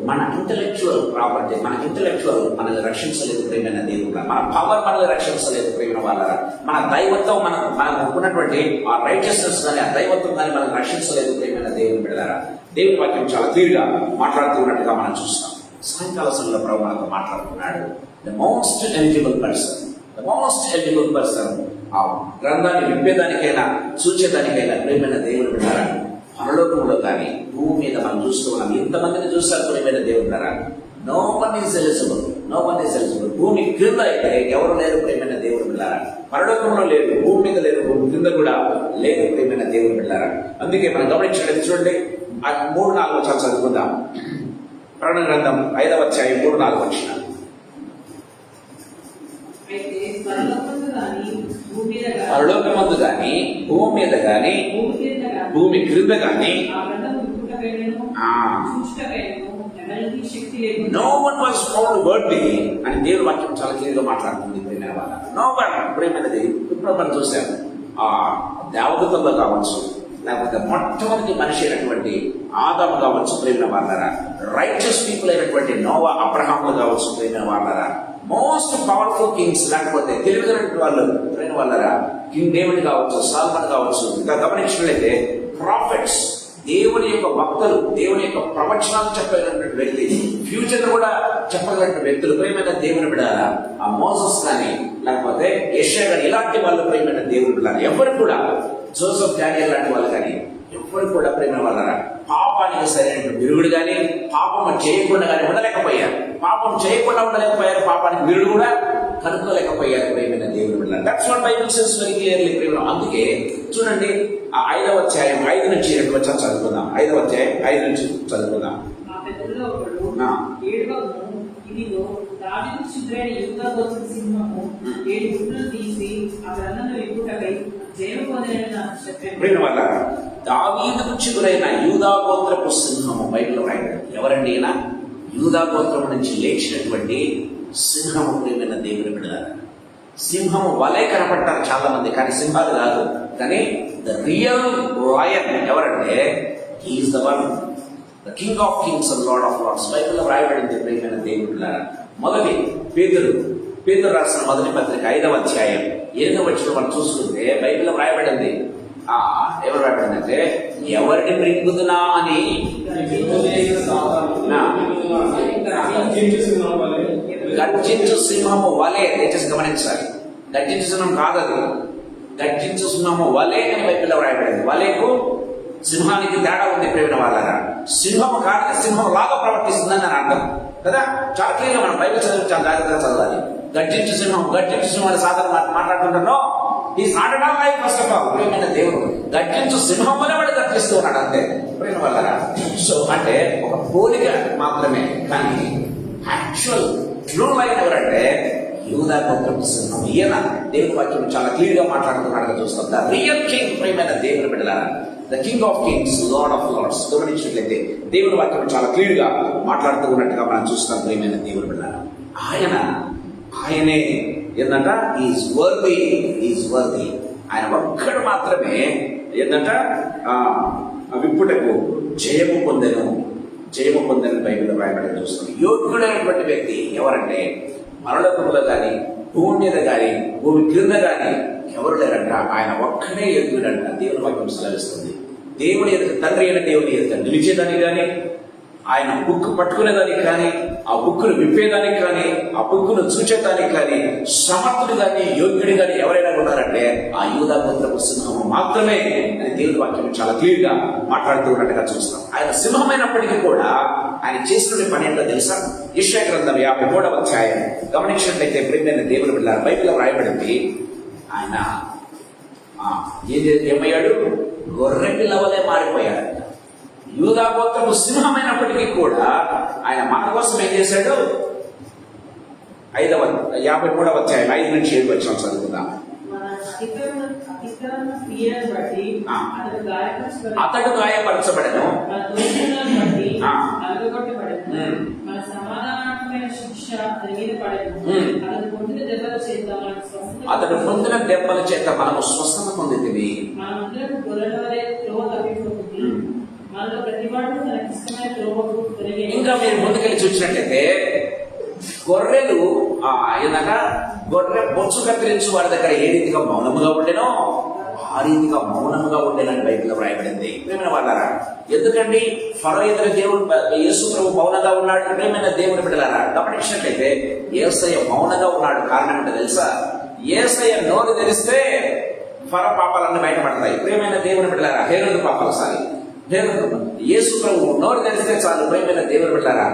మన ఇంటలెక్చువల్ ప్రాపర్టీ, మన ఇంటలెక్చువల్ మనల్ని రక్షించలేదు. ప్రియమైన దేవుడు, మన పవర్ మనల్ని రక్షించలేదు. ప్రియమైన వాళ్ళ, మన దైవత్వం, మనకు ఉన్నటువంటి ఆ రైచియస్నెస్ కానీ, ఆ దైవత్వం కానీ మనల్ని రక్షించలేదు. ప్రియమైన దేవుని బిడ్డలారా, దేవుని వాక్యం చాలా క్లియర్గా మాట్లాడుతూ ఉన్నట్టుగా మనం చూస్తాం. సాయంకాల సమయంలో ప్రభు మనతో మాట్లాడుతున్నాడు. ద మోస్ట్ ఎలిజిబుల్ పర్సన్ ఆ గ్రంథాన్ని విప్పేదానికైనా చూచేదానికైనా ప్రియమైన దేవుని బిడ్డలారా పరలోకంలో కానీ భూమి మీద మనం చూస్తూ ఉన్నాం. ఇంతమందిని చూస్తారు ప్రియమైన దేవుడున్నారా. No one is eligible, no one is eligible. భూమి క్రింద అయితే ఎవరు లేరు ప్రియమైన దేవుడు బిడ్డారా. పరలోకంలో లేరు, భూమి మీద లేరు, భూమి క్రింద కూడా లేరు ప్రియమైన దేవుడు బిడ్డారా. అందుకే మనం గమనించండి, చూడండి 3-4 వచనాలు చదువుకుందాం. ప్రకటన గ్రంథం 5వ అధ్యాయం 3-4 వచనాలు. అయితే పరలోకమందు గాని భూమి మీద గాని పరలోకమందు గాని భూమి మీద గాని భూమి కింద గాని భూమి క్రింద గాని ఆ గ్రంథము విప్పుటకైనను చూచుటకైనను ఎవరికీ శక్తి లేదు. No one was found worthy అని దేవుని వాక్యం చాలా క్లియర్గా మాట్లాడుతుంది ప్రియమైన వాళ్ళ. నో వన్ ప్రియమైనది. ఇప్పుడు మనం చూసాము ఆ దేవదూతల్లో కావచ్చు, లేకపోతే మొట్టమొదటి మనిషి అయినటువంటి ఆదాము కావచ్చు ప్రియమైన వాళ్ళరా, రైచస్ పీపుల్ అయినటువంటి నోవా, అబ్రహాములు కావచ్చు ప్రియమైన వాళ్ళరా, మోస్ట్ పవర్ఫుల్ కింగ్స్ లేకపోతే తెలివిగలటువంటి వాళ్ళు ప్రియమైన వాళ్ళరా, కింగ్ డేవిడ్ కావచ్చు, సాల్మన్ కావచ్చు, ఇంకా గమనించినట్లయితే ప్రాఫిట్స్, దేవుని యొక్క భక్తులు, దేవుని యొక్క ప్రవచనాలు చెప్పగలిగినటువంటి వ్యక్తి, ఫ్యూచర్ కూడా చెప్పగలిగిన వ్యక్తులు ప్రియమైన దేవుని బిడ్డారా, ఆ మోసెస్ కానీ లేకపోతే యెషయా కానీ ఇలాంటి వాళ్ళు ప్రియమైన దేవుని బిడ్డారా. ఎవరు కూడా జోసెఫ్ డానియల్ లాంటి వాళ్ళు కానీ ఎవరు కూడా ప్రేమ వాళ్ళరా పాపానికి సరైన విరుగుడు కానీ పాపం చేయకుండా కానీ ఉండలేకపోయారు. పాపం చేయకుండా ఉండలేకపోయారు, పాపానికి విరుగుడు కూడా కనుక్కోలేకపోయారు ప్రేమైన దేవుని బిడ్డలారా. That's what Bible says very clearly ప్రేమ. అందుకే చూడండి ఆ 5వ అధ్యాయం 5 నుంచి 2 వచనాలు చదువుకుందాం. 5వ అధ్యాయం 5 నుంచి చదువుకుందాం. ఆ పెద్దల్లో ఒకడు ఏడవము, ఇదిగో దావీదు క్షుద్రైన యూదా గోత్ర సింహము 7 గుడ్లు తీసి ఆ గ్రంథమును విప్పుటకై జయము పొందినని నాకు చెప్పాను. ప్రేమ వల్ల దావీదుకు చిగురైన యూదా గోత్రపు సింహము బైబిల్లో రాయబడింది. ఎవరండి ఈయన? యూదా గోత్రం నుంచి లేచినటువంటి సింహము ప్రియమైన దేవుని బిడ్డలారా. సింహము వలే కనపడ్డారు చాలా మంది, కానీ సింహాలు కాదు. కానీ ద రియల్ లయన్ ఎవరంటే he is the one, the king of kings and lord of lords. బైబిల్లో రాయబడింది ప్రియమైన దేవుని బిడ్డలారా. మొదటి పేతురు రాసిన మొదటి పత్రిక 5వ అధ్యాయం 8వ వచనం మనం చూసుకుంటే బైబిల్లో రాయబడింది. ఎవరు రాయబడిందంటే ఎవరిని మృంగుదునా అని గర్జించు సింహము వలే. దయచేసి గమనించాలి, గర్జించు సింహం కాదది, గర్జించు సింహము వలే అని బైబిల్లో రాయబడింది. వలేకు సింహానికి తేడా ఉంది ప్రేమ వాళ్ళరా. సింహము కాదు, సింహం లాగా ప్రవర్తిస్తుందని నేను అర్థం కదా. చాలా క్లియర్గా మనం బైబిల్ చదివి చాలా జాగ్రత్తగా చదవాలి. గర్జించు సింహం అని సాధారణ మాట్లాడుకుంటున్నాం. ఈ సాటనా లైఫ్ ఫస్ట్ ఆఫ్ ఆల్ ప్రేమైన దేవుడు గర్జించు సింహం వల్ల వాడు గర్జిస్తూ ఉన్నాడు అంతే ప్రేమ వల్ల. సో అంటే ఒక పోలిక మాత్రమే, కానీ యాక్చువల్ ట్రూ లైన్ ఎవరంటే యూదా గోత్రపు సింహం. ఈయన దేవుని వాక్యం చాలా క్లియర్ గా మాట్లాడుతున్నాడుగా చూస్తాం. ద రియల్ కింగ్ ప్రేమైన దేవుని బిడ్డలారా, the king of kings, lord of lords. గమనించినట్లయితే దేవుని వాక్యం చాలా క్లియర్ గా మాట్లాడుతూ ఉన్నట్టుగా మనం చూస్తాం ప్రేమైన దేవుని బిడ్డలారా. ఆయనే ఏంటంట ఈజ్ వర్ది. ఆయన ఒక్కడు మాత్రమే ఏంటంట విప్పుటకు జయము పొందెను బైబిల్లో రాయబడి చూస్తాం. యోగ్యుడైనటువంటి వ్యక్తి ఎవరంటే పరలోకంలో కానీ భూమి మీద కానీ భూమి క్రింద కానీ ఎవరు లేరంట. ఆయన ఒక్కడే యోగ్యుడంట. దేవుని వాక్యం సెలవిస్తుంది. దేవుని తండ్రి అయిన దేవుని ఎదుట నిలిచేదానికి కానీ, ఆయన బుక్ పట్టుకునేదానికి కానీ, ఆ బుక్కును విప్పేదానికి కానీ, ఆ బుక్కును చూచేదానికి కానీ సమర్థుడు కానీ యోగ్యుడు కానీ ఎవరైనా ఉన్నారంటే ఆ యూదా గోత్రపు సింహము మాత్రమే అని దేవుని వాక్యం చాలా క్లియర్ గా మాట్లాడుతూ ఉన్నట్టుగా చూస్తాం. ఆయన సింహమైనప్పటికీ కూడా ఆయన చేసిన పని ఏంటో తెలుసా? యెషయా గ్రంథం 53వ అధ్యాయం గమనించినట్లయితే ప్రియమైన దేవుని బిడ్డలారా, బైబిల్లో రాయబడింది. ఆయన ఏమయ్యాడు? గొర్రె పిల్లవలే మారిపోయాడు. యూదా గోత్రపు సింహమైనప్పటికీ కూడా ఆయన మన కోసం ఏం చేశాడు? 53వ అధ్యాయం 5 నుంచి 7 వచనాలు చదువుకుందాం. అతడు గాయపరచబడెను, అతడు పొందిన దెబ్బల చేత మనము స్వస్థత పొందితివి. ఇంకా మీరు ముందుకెళ్ళి చూసినట్లయితే గొర్రెలు గొర్రె బొచ్చు కత్తిరించు వాడి దగ్గర ఏ రీతిగా మౌనముగా ఉండేనో ఆ రీతిగా మౌనముగా ఉండేనని బైబిల్లో రాయబడింది. ప్రేమైన వాళ్ళారా, ఎందుకండి ఫరో ఎదురు దేవుడు యేసు ప్రభు మౌనంగా ఉన్నాడు? ప్రేమైన దేవుని బిడ్డలారా, గమనించినట్లయితే యేసయ్య మౌనంగా ఉన్నాడు. కారణం ఏంటో తెలుసా? యేసయ్య నోరు తెరిస్తే ఫరో పాపాలన్నీ బయటపడతాయి. ప్రేమైన దేవుని బిడ్డలారా, హేరోదు పాపాలు యేసు ప్రభు నోరు తెరిస్తే చాలు ప్రియమైన దేవుని బిడ్డలారా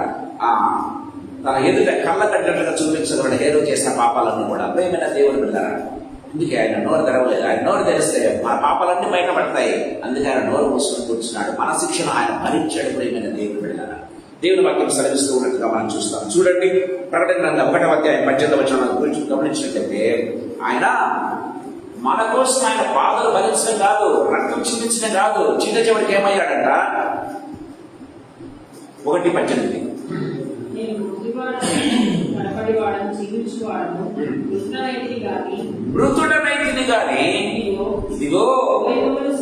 తన ఎదుట కళ్ళ కట్టట్టుగా చూపించగలడు హేరో చేసిన పాపాలన్నీ కూడా. ప్రియమైన దేవుని బిడ్డలారా, అందుకే ఆయన నోరు తెరవలేదు. ఆయన నోరు తెరిస్తే మన పాపాలన్నీ బయటపడతాయి. అందుకే ఆయన నోరు మూసుకొని కూర్చున్నాడు. మన శిక్షణ ఆయన భరించాడు. ప్రియమైన దేవుని బిడ్డలారా, దేవుని వాక్యం సెలవిస్తూ ఉన్నట్టుగా మనం చూస్తాం. చూడండి, ప్రకటన గ్రంథం 1వ అధ్యాయం 18వ వచనం గురించి గమనించినట్లయితే, ఆయన మన కోసం ఆయన బాధలు భరించడం కాదు, రక్తం చిందించడం కాదు, చిన్న చివరికి ఏమయ్యాడంట? 1:18 నేను మృతుడనైతిని గాని ఇదిగో యుగములు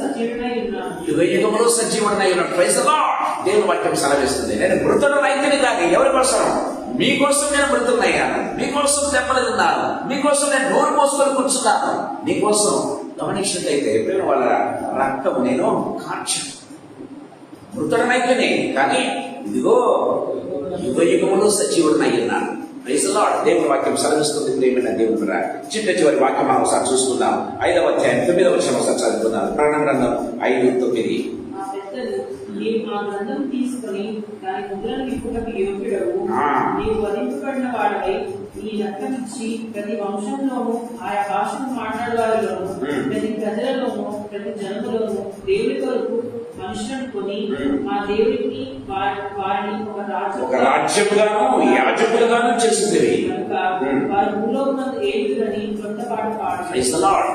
సజీవుడనై ఉన్నాడు. Praise the lord. దేవుని వాక్యం సెలవిస్తుంది, నేను మృతుడనైతిని గాని ఎవరి కోసం? మీకోసం నేను మృతుడనయ్యాను, మీకోసం దెబ్బలు తిన్నాను, మీకోసం నేను నోరు మోసుకొని కూర్చున్నాను, మీకోసం. గమనించినట్లయితే ప్రేమ వాళ్ళ రక్తం నేను కార్చాను. మృతుడనైతిని కానీ ఇదిగో యుగములు సజీవుడనై ఉన్నాను. Praise the lord. దేవుని వాక్యం సెలవిస్తుంది. ప్రియమైన దేవుని బిడ్డ, చివరి వాక్యం మనం ఒకసారి చూసుకుందాం. 5వ అధ్యాయం 9వ వచనం ఒకసారి చదువుకుందాం. ప్రకటన గ్రంథం 5:9. ఆ గ్రంథం తీసుకొని దాని ముద్రను విప్పుటకు యోగ్యుడవు, నీవు వధింపబడిన వాడవై ఈ రక్తమిచ్చి ప్రతి వంశంలోనూ ఆయా భాషను మాట్లాడేవారిలోను ప్రతి ప్రజలలోనూ ప్రతి జనములోనూ దేవుడి కొరకు మనుషులను కొని మా దేవుడికి వారిని ఒక రాజ్యముగాను యాజకులుగాను చేసింది. వారి ఊళ్ళో ఉన్నది ఏడుదని కొత్త పాట పాడు.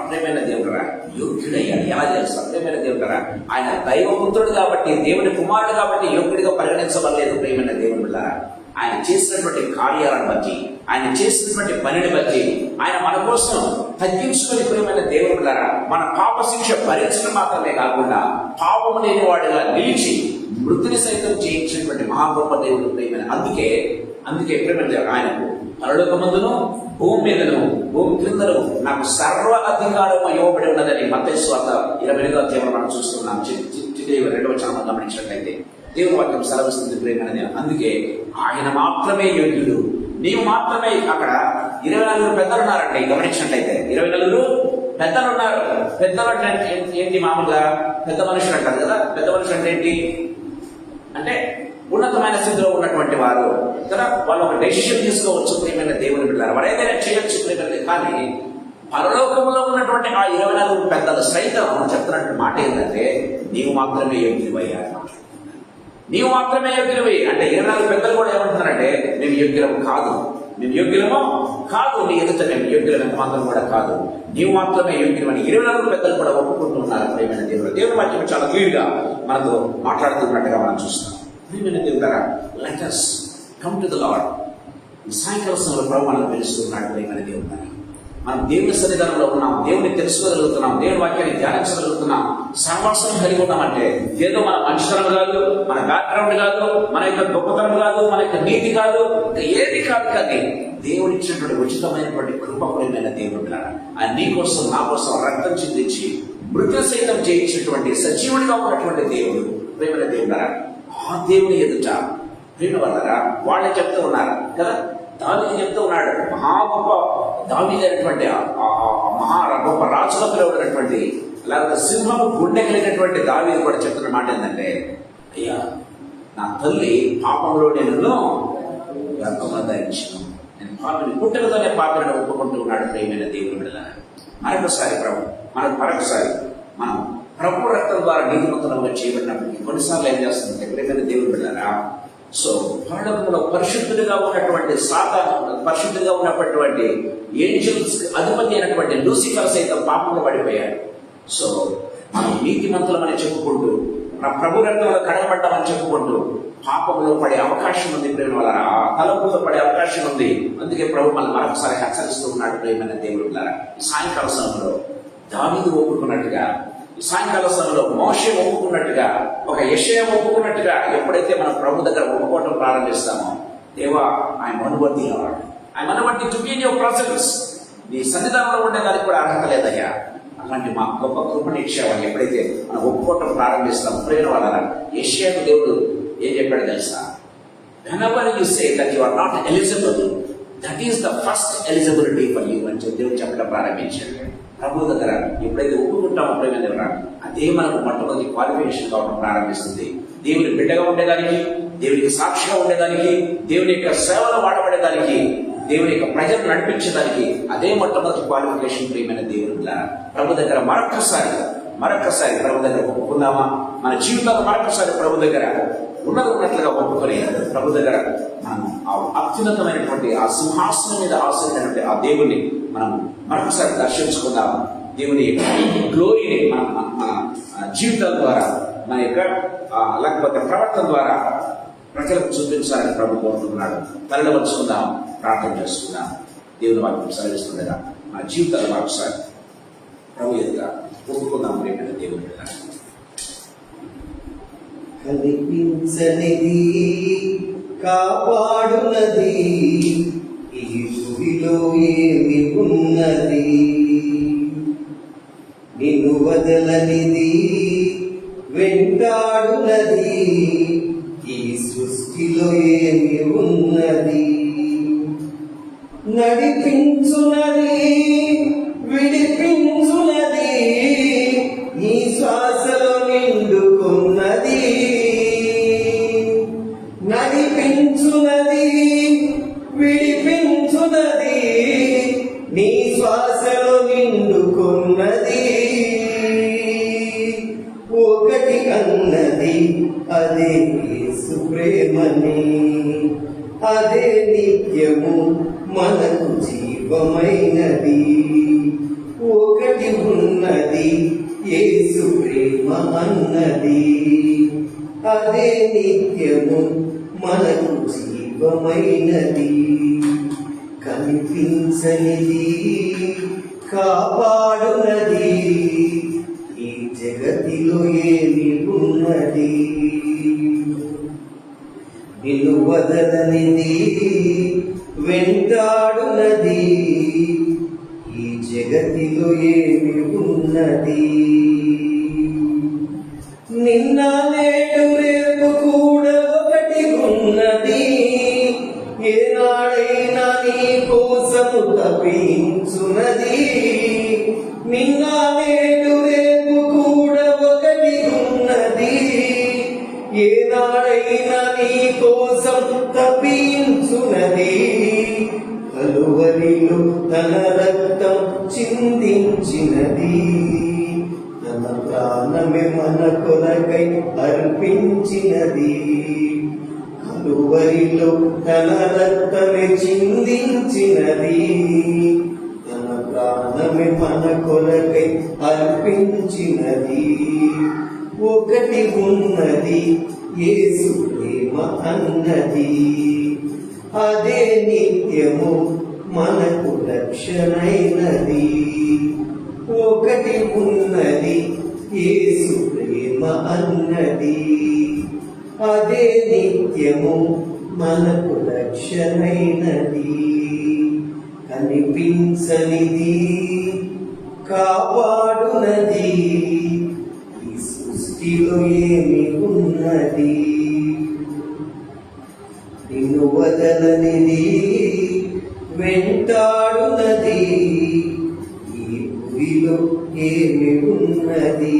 ప్రియమైన దేవుడరా, యోగ్యుడయ్యాడు. ఎలా చేస్తాడు? ప్రియమైన దేవుడరా, ఆయన దైవపుత్రుడు కాబట్టి, దేవుని కుమారుడు కాబట్టి యోగ్యుడిగా పరిగణించబడలేదు. ప్రియమైన దేవుని బిడ్డలారా, ఆయన చేసినటువంటి కార్యాలను బట్టి, ఆయన చేసినటువంటి పనిని బట్టి, ఆయన మన కోసం తగ్గించుకొని ప్రియమైన దేవుని బిడ్డలారా, మన పాప శిక్ష భరించడం మాత్రమే కాకుండా పాపము లేని వాడిగా నిలిచి మృతిని సైతం చేయించినటువంటి మహాగొప్ప దేవుడు ప్రియమైన. అందుకే ప్రియమైన ఆయనకు పరలోకమందును భూమి మీదను భూమి క్రిందను నాకు సర్వ అధికారము ఇవ్వబడి ఉన్నదని మత్తయి సువార్త 28వ అధ్యాయంలో మనం చూస్తున్నాం. 2వ వచనం గమనించినట్లయితే దేవుని వాక్యం సెలవిస్తుంది ప్రియమైన. అందుకే ఆయన మాత్రమే యోగ్యుడు. నీవు మాత్రమే. అక్కడ 24 పెద్దలు ఉన్నారండి. గమనించినట్లయితే 24 పెద్దలు ఉన్నారు. పెద్దలు అంటే ఏంటి? మామూలుగా పెద్ద మనుషులు అంటారు కదా. పెద్ద మనుషులు అంటే ఏంటి అంటే ఉన్నతమైన స్థితిలో ఉన్నటువంటి వారు కదా. వాళ్ళు ఒక డెసిషన్ తీసుకోవచ్చు ప్రియమైన దేవుని బిడ్డలారా, వారు ఏదైనా చేయొచ్చు ప్రియమైన. కానీ పరలోకంలో ఉన్నటువంటి ఆ 24 పెద్దలు సైతం చెప్తున్నటువంటి మాట ఏంటంటే, నీవు మాత్రమే యోగ్యుడివయ్యా, నీవు మాత్రమే యోగ్యుడివి. అంటే 24 పెద్దలు కూడా ఏమంటున్నారంటే, మేము యోగ్యులము కాదు, మేము యోగ్యులము కాదు, నీ ఎదుట మేము యోగ్యులం ఎంత మాత్రం కూడా కాదు, నీవు మాత్రమే యోగ్యులమని 24 పెద్దలు కూడా ఒప్పుకుంటున్నారు ప్రియమైన దేవుడు. దేవుని వాక్యం చాలా క్లియర్గా మనతో మాట్లాడుతున్నట్టుగా మనం చూస్తాం. ప్రియమైన దేవుడారా, let us come to the Lord. ఈ సాయంకాల సమయంలో ప్రభు మనల్ని పిలుస్తున్నాడు. ప్రియమైన దేవుడారా, మనం దేవుని సన్నిధానంలో ఉన్నాం, దేవుని తెలుసుకోగలుగుతున్నాం, దేవుని వాక్యాన్ని ధ్యానించగలుగుతున్నాం, సహవాసం కలిగి ఉన్నామంటే ఏదో మన మంచితనం కాదు, మన బ్యాక్గ్రౌండ్ కాదు, మన యొక్క గొప్పతనం కాదు, మన యొక్క నీతి కాదు, ఏది కాదు. కానీ దేవుడు ఇచ్చినటువంటి ఉచితమైనటువంటి కృపమైన దేవుడు ఆయన నీ కోసం నా కోసం రక్తం చిందించి మృత్యు సైతం చేయించినటువంటి సజీవుడిగా ఉన్నటువంటి దేవుడు. ప్రేమైన దేవుడారా, ఆ దేవుని ఎదుట ప్రేమ వల్లరా వాళ్ళే చెప్తూ ఉన్నారు కదా. దావీదు చెప్తూ ఉన్నాడు, మహా గొప్ప దావీదు అయినటువంటి మహా గొప్ప రాజుగా పిలువబడినటువంటి, లేకపోతే సింహము గుండె కలిగినటువంటి దావీదు కూడా చెప్తున్న మాట ఏంటంటే, అయ్యా నా తల్లి పాపంలో నేను ధరించాను, నేను పాపని పుట్టకతోనే పాపని ఒప్పుకుంటూ ఉన్నాడు. ప్రేమైన దేవుని బిడ్డలారా, మరొకసారి మనం ప్రభు రక్తం ద్వారా నీతిమంతులుగా చేయబడినప్పటికీ కొన్నిసార్లు ఏం చేస్తుందంటే ప్రియమైన దేవుని బిడ్డలారా, సో పరలోకంలో పరిశుద్ధుడిగా ఉన్నటువంటి పరిశుద్ధుడిగా ఉన్నటువంటి ఏంజల్స్ అధిపతి అయినటువంటి లూసిఫర్ సైతం పాపంలో పడిపోయాడు. సో మనం నీతిమంతులమని చెప్పుకుంటూ, మన ప్రభు రక్తంలో కడగబడ్డామని చెప్పుకుంటూ పాపంలో పడే అవకాశం ఉంది. ప్రేమ వల్ల ఆ తలంపులో పడే అవకాశం ఉంది. అందుకే ప్రభు మనం మరొకసారి హెచ్చరిస్తూ ఉన్నాడు. ప్రేమైన దేవుడు సాయంకాల సమయంలో దావీదు ఒప్పుకున్నట్టుగా, సాయంకాల సమయంలో మోషే ఒప్పుకున్నట్టుగా, ఒక యెషయా ఒప్పుకున్నట్టుగా ఎప్పుడైతే మనం ప్రభు దగ్గర ఒప్పుకోవటం ప్రారంభిస్తామో, దేవా I'm unworthy Lord, I'm unworthy to be in your presence, నీ సన్నిధానంలో ఉండేదానికి కూడా అర్హత లేదయ్యా, అలాంటి మా గొప్ప కృపని ఇచ్చావని ఎప్పుడైతే మనం ఒప్పుకోవటం ప్రారంభిస్తామో ప్రేమ వల్ల యెషయాకు దేవుడు ఏం చెప్పాడు తెలుసా? whenever you say that you are not eligible, that is the first eligibility for you అని దేవుడు చెప్పడం ప్రారంభించాడు. ప్రభు దగ్గర ఎప్పుడైతే ఒప్పుకుంటామో ప్రేమ అదే మనకు మొట్టమొదటి క్వాలిఫికేషన్ కావడం ప్రారంభిస్తుంది. దేవుని బిడ్డగా ఉండేదానికి, దేవునికి సాక్షిగా ఉండేదానికి, దేవుని యొక్క సేవలో వాడబడేదానికి, దేవుని యొక్క ప్రజలు నడిపించేదానికి అదే మొట్టమొదటి క్వాలిఫికేషన్ ప్రియమైన దేవుని ప్రభు దగ్గర మరొక్కసారి ప్రభు దగ్గర ఒప్పుకుందామా? మన జీవితాలు మరొకసారి ప్రభు దగ్గర ఉన్నట్లుగా ఒప్పుకొని ప్రభు దగ్గర మనం ఆ అత్యున్నతమైనటువంటి ఆ సింహాసనం మీద ఆశ్రయించినటువంటి ఆ దేవుణ్ణి మనం మరొకసారి దర్శించుకుందాం. దేవుని గ్లోరీని మన జీవితాల ద్వారా, మన యొక్క లేకపోతే ప్రవర్తన ద్వారా ప్రజలకు చూపించాలని ప్రభు కోరుతున్నాడు. తరలివచ్చుకుందాం, ప్రార్థన చేసుకుందాం. దేవుని వాక్యం సెలవిస్తుండగా మన జీవితాలు మరొకసారి ప్రభు ఎదుగా ఒప్పుకుందాం. ప్రేమైన దేవుని కనిపించనిది కాపాడునది, ఈ భూమిలో ఏమి ఉన్నది? నిన్ను వదలనిది వెంటాడునది, ఈ సృష్టిలో ఏమి ఉన్నది? నడిపించునది, విడిపించునది, ఈ శ్వాసలో నిండుకున్నది. నడిపించునది, విడిపించునది, నీ శ్వాసలో నిండుకున్నది. ఒకటి అన్నది అదే యేసు ప్రేమని, అదే నిత్యము మనకు జీవమైనది. ఒకటి ఉన్నది యేసు ప్రేమ అన్నది, అదే నిత్యము మనకు జీవమైనది. కనిపించనిది కాపాడునది, ఈ జగతిలో ఏమి ఉన్నది? నిన్ను వదలనిది వెంటాడునది, ఈ జగతిలో ఏమి ఉన్నది? నిన్న నేడు రేపు కూడా ఒకటి ఉన్నది. ఏనాడైనా నీ కోసము తప్పించున్నది. నిన్న నేడు రేపు కూడా ఒకటి ఉన్నది. ఏనాడైనా నీ కోసం తప్పించున్నది. కలువరిలో తన రక్తం చిందించినది, తన ప్రాణమే మన కొరకై అర్పించినది. కలువరిలో తన రక్తమే చిందించినది, తన ప్రాణమే మన కొరకై అర్పించినది. ఒకటి ఉన్నది యేసు ప్రేమ అన్నది, అదే నిత్యము మనకు రక్షణైనది. ఒకటి ఉన్నది యేసు ప్రేమ అన్నది, అదే నిత్యము మనకు రక్షణైనది. కనిపించనిది కాపాడునది, ఈ సృష్టిలో ఏమి ఉన్నది? నిన్ను వదలనిది వెంటాడునది, ఈ భూమిలో ఏమి ఉన్నది?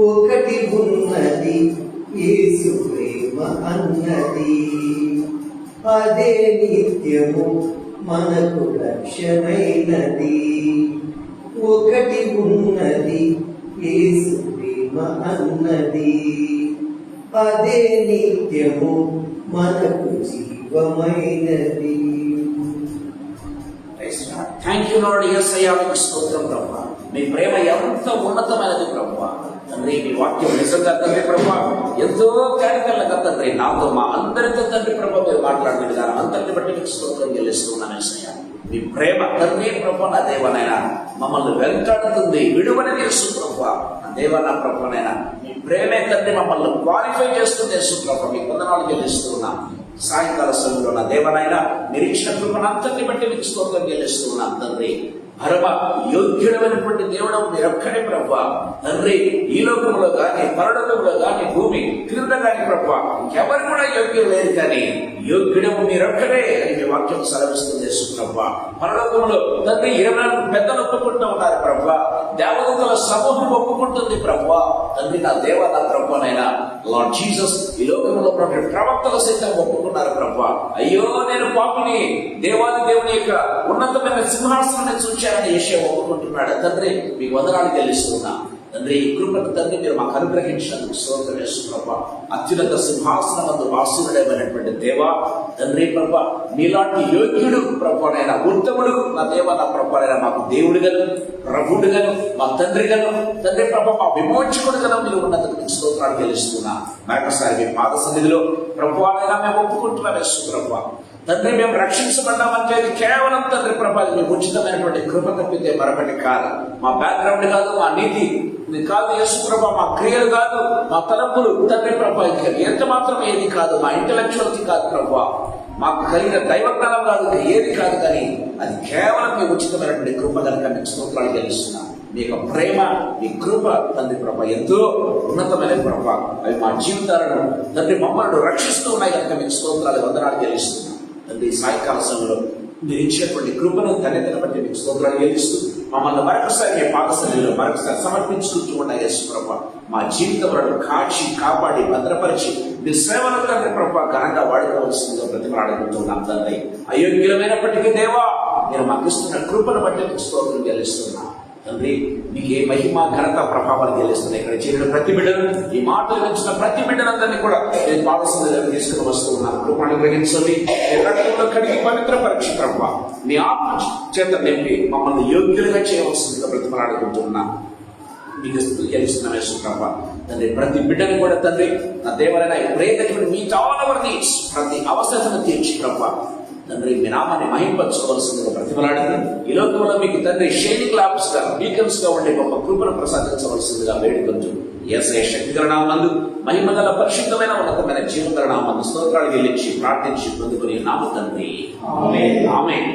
ఒకటి ఉన్నది యేసు ప్రేమ అన్నది, అదే నిత్యము మనకు రక్షణైనది. ఒకటి ఉన్నది యేసు ప్రేమ అన్నది, అదే నిత్యము మనకు జీవమైనది. Thank you Lord. యేసయ్యా మీకు స్తోత్రం ప్రభువా. మీ ప్రేమ ఎంత ఉన్నతమైనది ప్రభువా. తండ్రి మీ వాక్యం నిజంగా తండ్రి ప్రభువా ఎంతో కేడకల్లగా తండ్రి నాతో మా అందరితో తండ్రి ప్రభువా మీరు మాట్లాడిన విధానం అంతటిని బట్టి మీకు స్తోత్రం చెల్లిస్తున్నాను యేసయ్యా. మీ ప్రేమ తండ్రి ప్రభువా నా దేవనైనా మమ్మల్ని వెంటాడుతుంది, విడువని యేసు ప్రభువా నా దేవ నా ప్రభువనైనా మీ ప్రేమే తండ్రి మమ్మల్ని క్వాలిఫై చేస్తుంది యేసు ప్రభువా. మీ వందనాలు చెల్లిస్తున్నాం. సాయంకాల సమయంలో నా దేవనైనా మీరు ఇచ్చిన కృపను అంతటిని బట్టి మీకు స్తోత్రం చెల్లిస్తున్నాను తండ్రి. పరమ యోగ్యుడమైనటువంటి దేవుడు మీరొక్కడే ప్రభా. తండ్రి ఈ లోకంలో కానీ పరలోకంలో కానీ భూమి క్రింద కానీ ప్రభా ఎవరు కూడా యోగ్యులు లేరు, కానీ యోగ్యుడము మీరొక్కడే అని మీ వాక్యం సెలవిస్తుంది ప్రభా. పరలోకంలో తండ్రి 24 పెద్దలు ఒప్పుకుంటూ ఉన్నారు ప్రభా. దేవదూతల సమూహం ఒప్పుకుంటుంది ప్రభా. తండ్రి నా దేవ నా ప్రభానైనా లార్డ్ జీసస్ ఈ లోకంలో ప్రవక్తలు సైతం ఒప్పుకున్నారు ప్రభా. అయ్యో నేను పాపిని, దేవాది దేవుని యొక్క ఉన్నతమైన సింహాసనాన్ని చూచానని యేషయా ఒప్పుకుంటున్నాడు. తండ్రి మీకు వందనాలు చెల్లిస్తున్నా తండ్రి. ఈ కృపను తండ్రి మీరు మాకు అనుగ్రహించినందుకు స్తోత్రం యేసుప్రభా. అత్యున్నత సింహాసనమందు ఆశీనుడైనటువంటి దేవా తండ్రి ప్రభా, మీలాంటి యోగ్యుడు ప్రభానైనా ఉత్తముడు నా దేవ నా ప్రభానైనా మాకు దేవుడుగాను ప్రభుడుగాను మా తండ్రిగాను తండ్రి ప్రభా మా విమోచకుడుగాను మీరు ఉన్నందుకు స్తోత్రాలు చెల్లిస్తున్నా. మరొకసారి మీ పాద సన్నిధిలో ప్రభువానైనా మేము ఒప్పుకుంటున్నాం యేసుప్రభా. తండ్రి మేము రక్షించబడ్డామంటే కేవలం తండ్రి ప్రభా మీ ఉచితమైనటువంటి కృప తప్పితే మరొకటి కాదు. మా బ్యాక్గ్రౌండ్ కాదు, మా నీతి కాదు యేసుప్రభా, మా క్రియలు కాదు, మా తలంపులు తండ్రి ప్రభా ఎంత మాత్రం ఏది కాదు, మా ఇంటలెక్చువల్టీ కాదు ప్రభా, మాకు కలిగిన దైవజ్ఞానం కాదు, ఏది కాదు, కానీ అది కేవలం మీ ఉచితమైనటువంటి కృప కనుక మీకు స్తోత్రాలు చెల్లిస్తున్నాం. మీ యొక్క ప్రేమ మీ కృప తండ్రి ప్రభా ఎంతో ఉన్నతమైన ప్రభా, అవి మా జీవితాలను తండ్రి మమ్మల్ని రక్షిస్తూ ఉన్నాయి కనుక మీకు స్తోత్రాలు వందనాలు చెల్లిస్తున్నాం. తండ్రి సాయంకాల సమయంలో మీరు ఇచ్చినటువంటి కృపను ధన్యతను బట్టి మీకు స్తోత్రాలు చెల్లిస్తూ మమ్మల్ని మరొకసారి మీ పాదసన్నిధిలో మరొకసారి సమర్పించుకుంటూ ఉన్న యేసు ప్రభా మా జీవితంలో కాచి కాపాడి భద్రపరిచి మీ సేవలు తండ్రి ప్రభా ఘనంగా వాడుకోవాల్సిందిగా ప్రతిమలాడుకుంటున్నాం తండ్రి. అయోగ్యులమైనప్పటికీ దేవా మీరు మాకు ఇస్తున్న కృపను బట్టి మీకు స్తోత్రం చెల్లిస్తున్నాం తండ్రి. మీకు ఏ మహిమ ఘనత ప్రభావాలు చెల్లిస్తున్నాయి. ఇక్కడ చేరిన ప్రతి బిడ్డను ఈ మాటలు ఇచ్చిన ప్రతి బిడ్డనందరినీ కూడా నేను పాదసన్నిధిలోకి తీసుకుని వస్తూ ఉన్నాను. కృపను గ్రహించండి, రక్తంలో కడిగి పవిత్ర పరీక్ష ప్రభా మీ ఆత్మ చేత నింపి మమ్మల్ని యోగ్యులుగా చేయవలసిందిగా ప్రతిమలాడుకుంటున్నాను. మీకు చెల్లిస్తున్నాం యేసు ప్రభా తండ్రి. ప్రతి బిడ్డను కూడా తండ్రి నా దేవరైన ప్రేతకుడు మీ చాలావరని ప్రతి అవసరతను తీర్చి ప్రభా తండ్రి మీ నామాన్ని మహింపరచుకోవాల్సిందిగా ప్రతిమలాడింది. ఈ లోకంలో మీకు తండ్రి షైనింగ్ లాంప్స్ గా బీకన్స్ గా ఉండే గొప్ప కృపను ప్రసాదించవలసిందిగా వేడుకొంచు. యేసయ్య శక్తిగల నామమందు మహిమగల పరిశుద్ధమైన ఉన్నతమైన జీవగల నామమందు స్తోత్రాలు చెల్లించి ప్రార్థించి పొందుకుని నామ తండ్రి ఆమేన్.